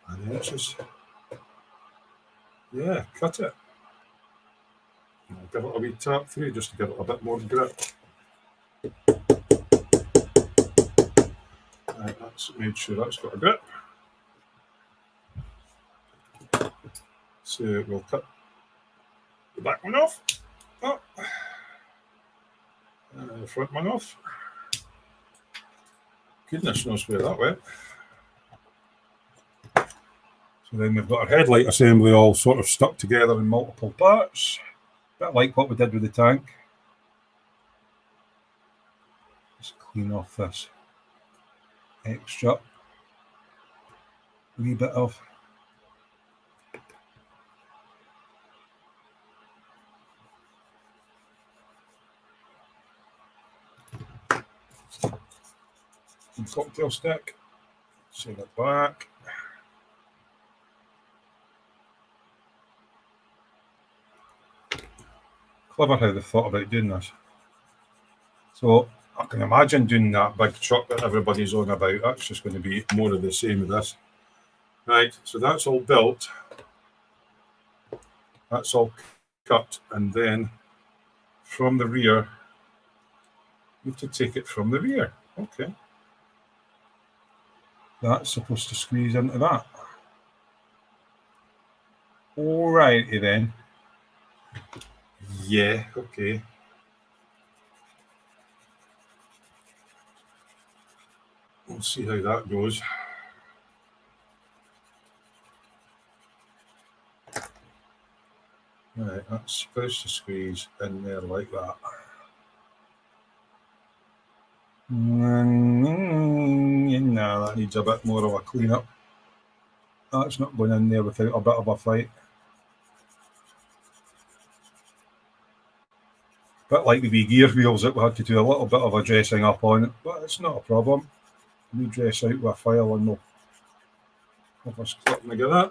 And then it's just, yeah, cut it. I'll give it a wee tap through just to give it a bit more grip. Right, that's made sure that's got a grip. So we'll cut the back one off. Oh. The front one off. Goodness knows where that went. So then we've got our headlight assembly all sort of stuck together in multiple parts. A bit like what we did with the tank. Just clean off this extra wee bit of cocktail stick. Send it back. Clever how they thought about doing this. So I can imagine doing that big truck that everybody's on about. That's just going to be more of the same with this. Right, so that's all built. That's all cut. And then from the rear, you have to take it from the rear. Okay. That's supposed to squeeze into that. Alrighty then. Yeah, okay. We'll see how that goes. Right, that's supposed to squeeze in there like that. No, that needs a bit more of a clean up. That's not going in there without a bit of a fight. A bit like the Ugears wheels that we had to do a little bit of a dressing up on, but it's not a problem. We dress out with a file and we'll have us clipping together.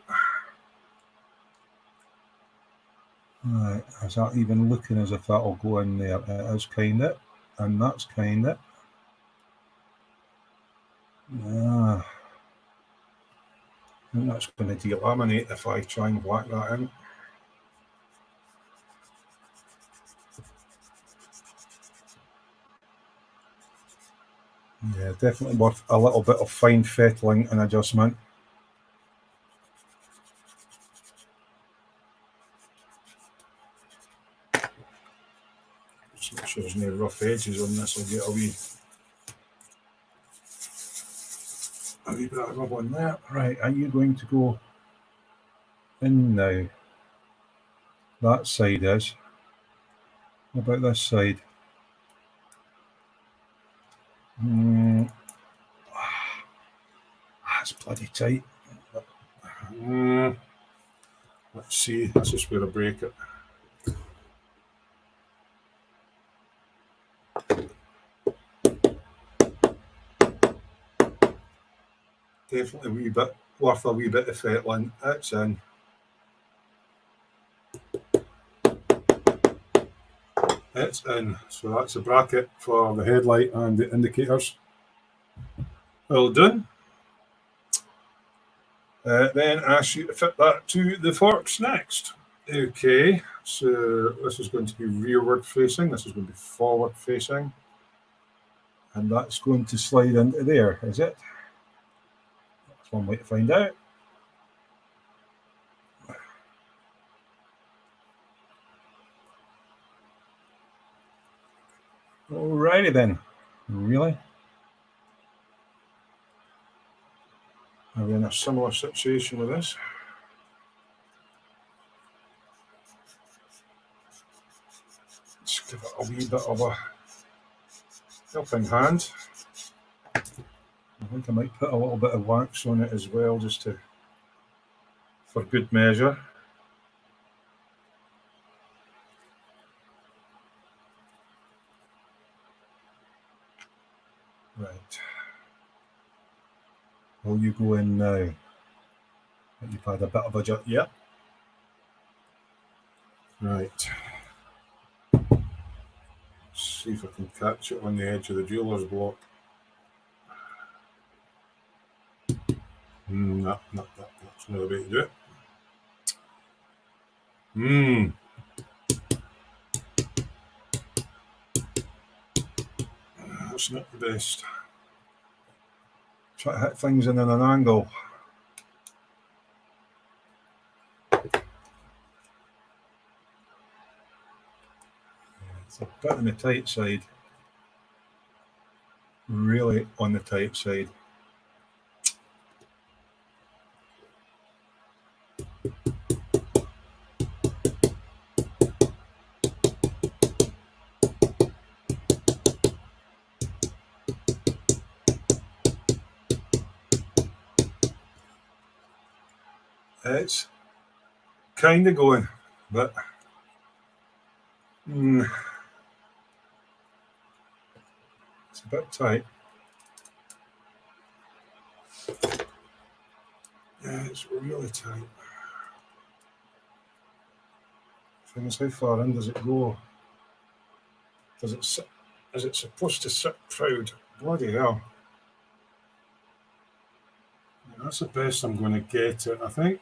Right, is that even looking as if that'll go in there? It is kind of, and that's kind of. Yeah. I think that's going to delaminate if I try and whack that in. Yeah, definitely worth a little bit of fine fettling and adjustment. Just make sure there's no rough edges on this. I'll get a wee bit of rub on that. Right, are you going to go in now? That side is. What about this side? That's bloody tight. Let's see. This is where I break it. Definitely a wee bit worth a wee bit of fettling. It's in. It's in. So that's a bracket for the headlight and the indicators. Well done. Then ask you to fit that to the forks next. Okay, so this is going to be rearward facing. This is going to be forward facing. And that's going to slide into there, is it? That's one way to find out. Alrighty then. Really? Are we in a similar situation with this? Let's give it a wee bit of a helping hand. I think I might put a little bit of wax on it as well, just for good measure. Right. Will you go in now? You've had a bit of a jut, yep. Right. Let's see if I can catch it on the edge of the jeweler's block. No, that's another way to do it. That's not the best. Try to hit things in an angle. It's a bit on the tight side. Really on the tight side. It's kind of going, but it's a bit tight. Yeah, it's really tight. Thing is, how far in does it go? Does it sit? Is it supposed to sit proud? Bloody hell. That's the best I'm going to get it, I think.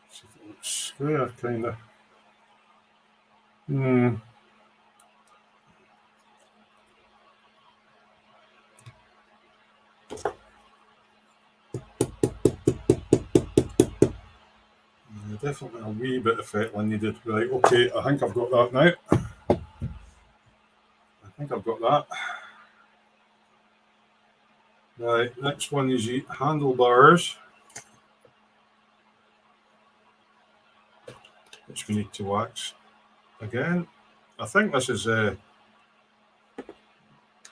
See if it looks square, kind of. Definitely a wee bit of fettling needed. Right, okay, I think I've got that now. I think I've got that. Right, next one is the handlebars, which we need to wax again. I think this is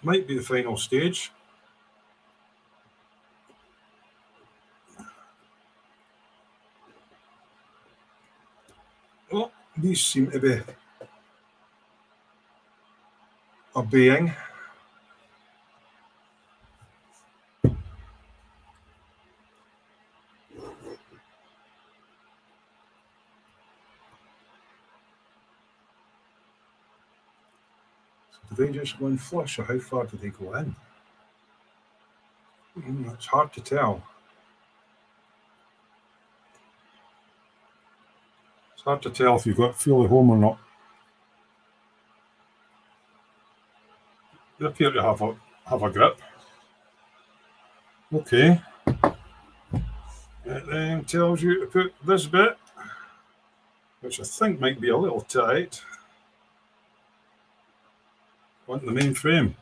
might be the final stage. Well, these seem to be obeying. So do they just go in flush, or how far do they go in? It's hard to tell. It's hard to tell if you've got fully home or not. They appear to have a grip. Okay. It then tells you to put this bit, which I think might be a little tight, on the main frame.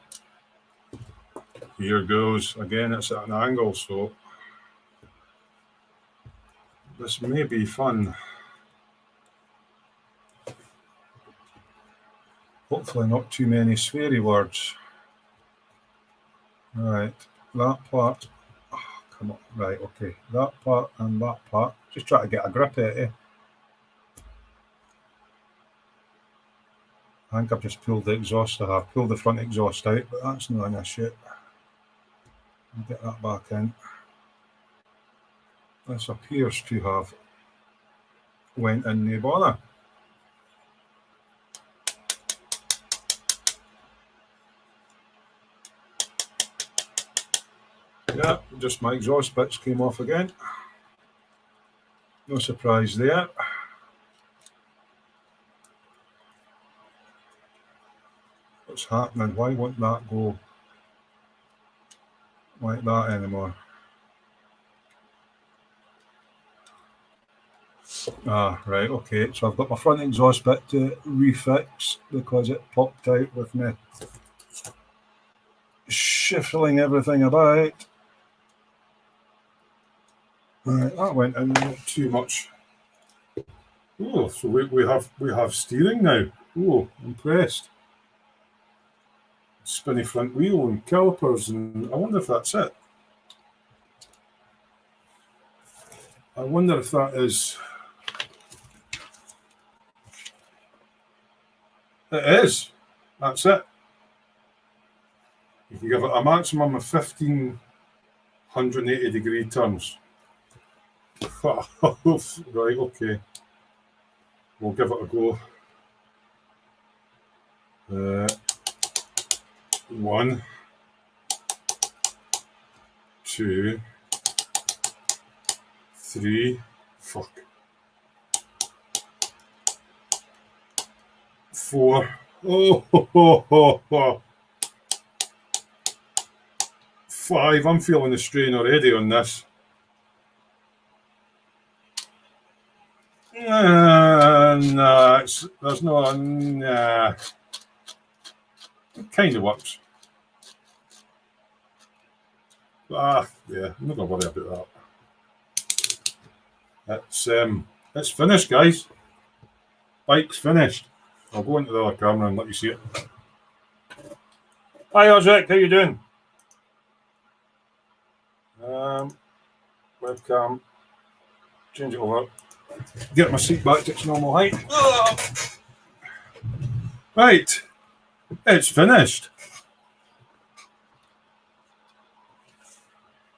Here goes. Again, it's at an angle, so this may be fun. Hopefully not too many sweary words. Right, that part. Oh, come on. Right, okay. That part and that part. Just try to get a grip at it. I think I've just pulled the exhaust. I have pulled the front exhaust out, but that's not an issue. I'll get that back in. This appears to have went in the bother. Yeah, just my exhaust bits came off again. No surprise there. What's happening? Why won't that go like that anymore? Ah, right, okay. So I've got my front exhaust bit to refix because it popped out with me shuffling everything about. Right, that went in not too much. Oh, so we have steering now. Oh, impressed. Spinny front wheel and calipers, and I wonder if that's it. I wonder if that is. It is. That's it. You can give it a maximum of 1,580 turns. Right, okay. We'll give it a go. 1, 2, 3, fuck. 4. Oh, 5. I'm feeling the strain already on this. Nah, there's no. Nah. It kind of works. Yeah, I'm not gonna worry about that. It's finished, guys. Bike's finished. I'll go into the other camera and let you see it. Hi, Ozric, how you doing? Webcam. Change it over. Get my seat back to its normal height. Right, it's finished.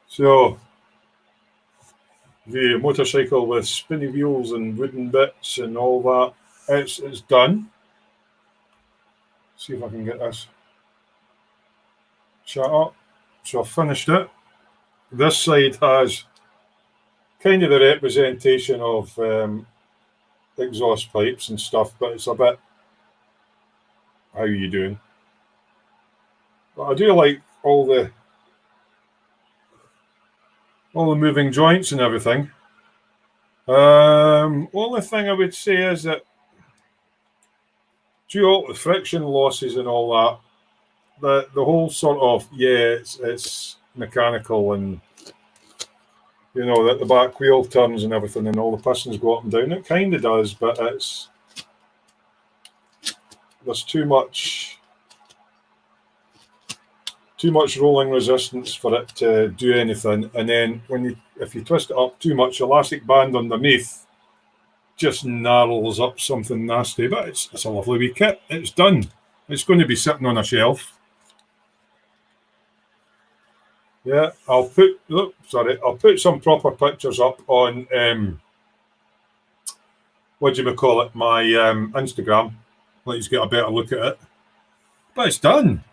So, the motorcycle with spinny wheels and wooden bits and all that, it's done. See if I can get this shut up. So I've finished it. This side has kind of the representation of exhaust pipes and stuff, but it's a bit, how are you doing? But I do like all the moving joints and everything. Only thing I would say is that due to all the friction losses and all that, the whole sort of, it's mechanical, and you know that the back wheel turns and everything and all the pistons go up and down. It kind of does, but there's too much rolling resistance for it to do anything. And then if you twist it up too much, the elastic band underneath just narrows up something nasty. But it's a lovely wee kit. It's done. It's going to be sitting on a shelf. Yeah, I'll put some proper pictures up on my Instagram. Let you get a better look at it. But it's done.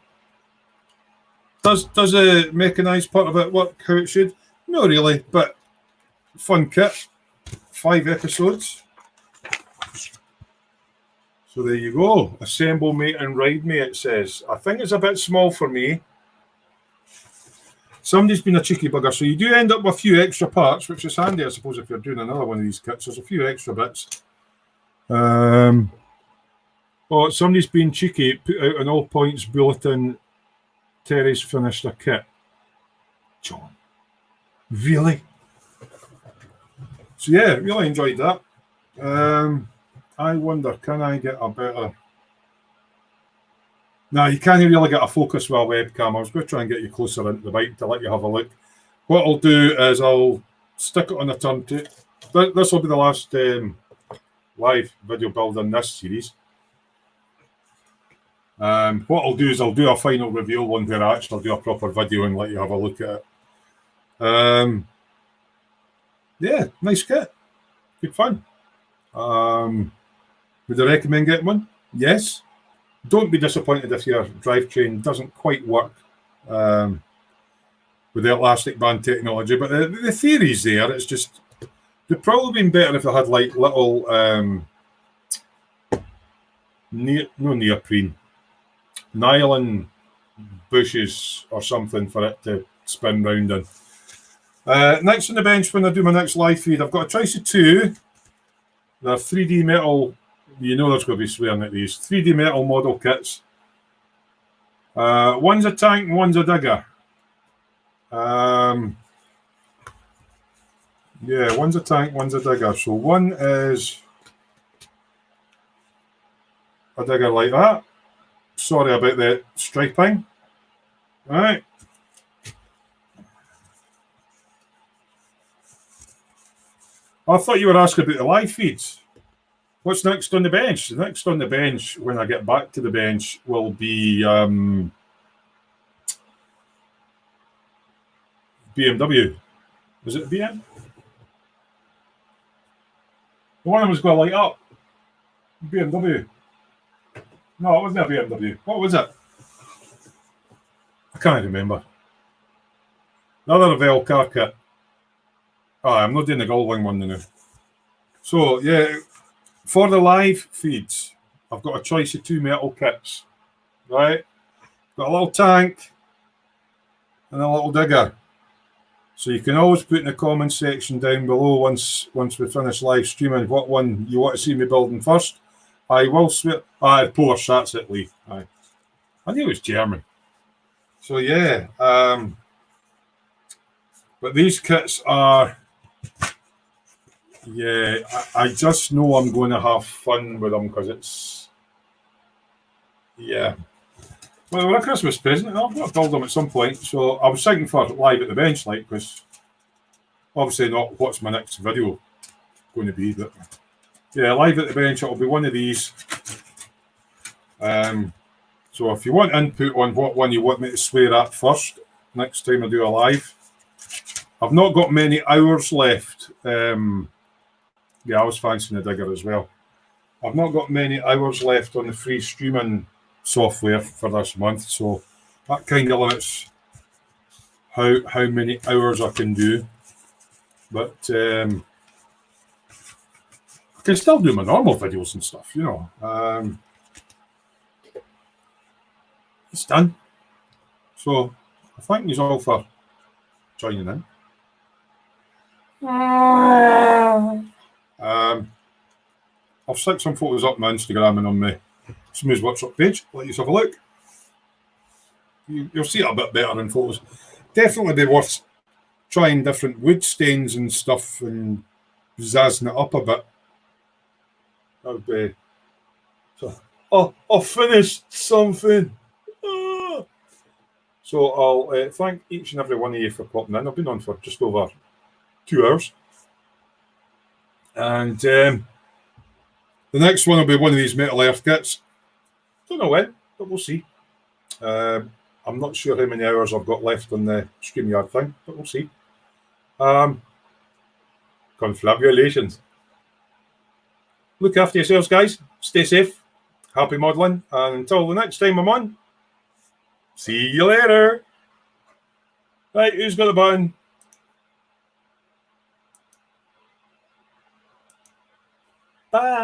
Does a mechanised part of it work how it should? Not really, but fun kit. 5 episodes. So there you go. Assemble, mate, and ride me, it says. I think it's a bit small for me. Somebody's been a cheeky bugger. So you do end up with a few extra parts, which is handy, I suppose, if you're doing another one of these kits. There's a few extra bits. Oh, somebody's been cheeky. Put out an all points bulletin. Terry's finished a kit. John. Really? So yeah, really enjoyed that. I wonder, can I get a better... No, you can't really get a focus with a webcam. I was going to try and get you closer into the bike to let you have a look. What I'll do is I'll stick it on a turntable. This will be the last live video build in this series. What I'll do is I'll do a final reveal one where I actually do a proper video and let you have a look at it. Yeah, nice kit. Good fun. Would I recommend getting one? Yes. Don't be disappointed if your drivetrain doesn't quite work with the elastic band technology, but the theory's there. It's just, it'd probably been better if they had like little neoprene, nylon bushes or something for it to spin round in. Next on the bench when I do my next live feed, I've got a choice of two. They're 3D metal. You know there's going to be swearing at these 3D metal model kits. One's a tank and one's a digger. Yeah, one's a tank, one's a digger. So one is a digger like that. Sorry about the striping. All right. I thought you were asking about the live feeds. What's next on the bench? The next on the bench, when I get back to the bench, will be BMW. Was it a BM? The one I was going to light up. BMW. No, it wasn't a BMW. What was it? I can't remember. Another Revel car kit. Oh, I'm not doing the Gullwing one now. So, yeah, for the live feeds, I've got a choice of two metal kits. Right? Got a little tank and a little digger. So you can always put in the comment section down below once we finish live streaming what one you want to see me building first. I will swear. Porsche, that's it, Lee. Aye. I knew it was German. So yeah. But these kits are, yeah, I just know I'm going to have fun with them because it's, yeah. Well, we're a Christmas present, and I've got to build them at some point. So I was thinking for live at the bench, like, because obviously not what's my next video going to be, but yeah, live at the bench, it'll be one of these. So if you want input on what one you want me to swear at first, next time I do a live. I've not got many hours left. Yeah, I was fancying the digger as well. I've not got many hours left on the free streaming software for this month, so that kind of limits how many hours I can do. But I can still do my normal videos and stuff, you know. It's done. So I thank you all for joining in. I'll stick some photos up on my Instagram and on my Smooth Workshop page. Let you have a look. You'll see it a bit better in photos. Definitely be worth trying different wood stains and stuff and zazzing it up a bit. That would be. So, I finished something. So I'll thank each and every one of you for popping in. I've been on for just over 2 hours. And the next one will be one of these Metal Earth kits. Don't know when, but we'll see. I'm not sure how many hours I've got left on the StreamYard thing, but we'll see. Confabulations. Look after yourselves, guys. Stay safe. Happy modelling. And until the next time I'm on, see you later. Right, who's got the button? Bye.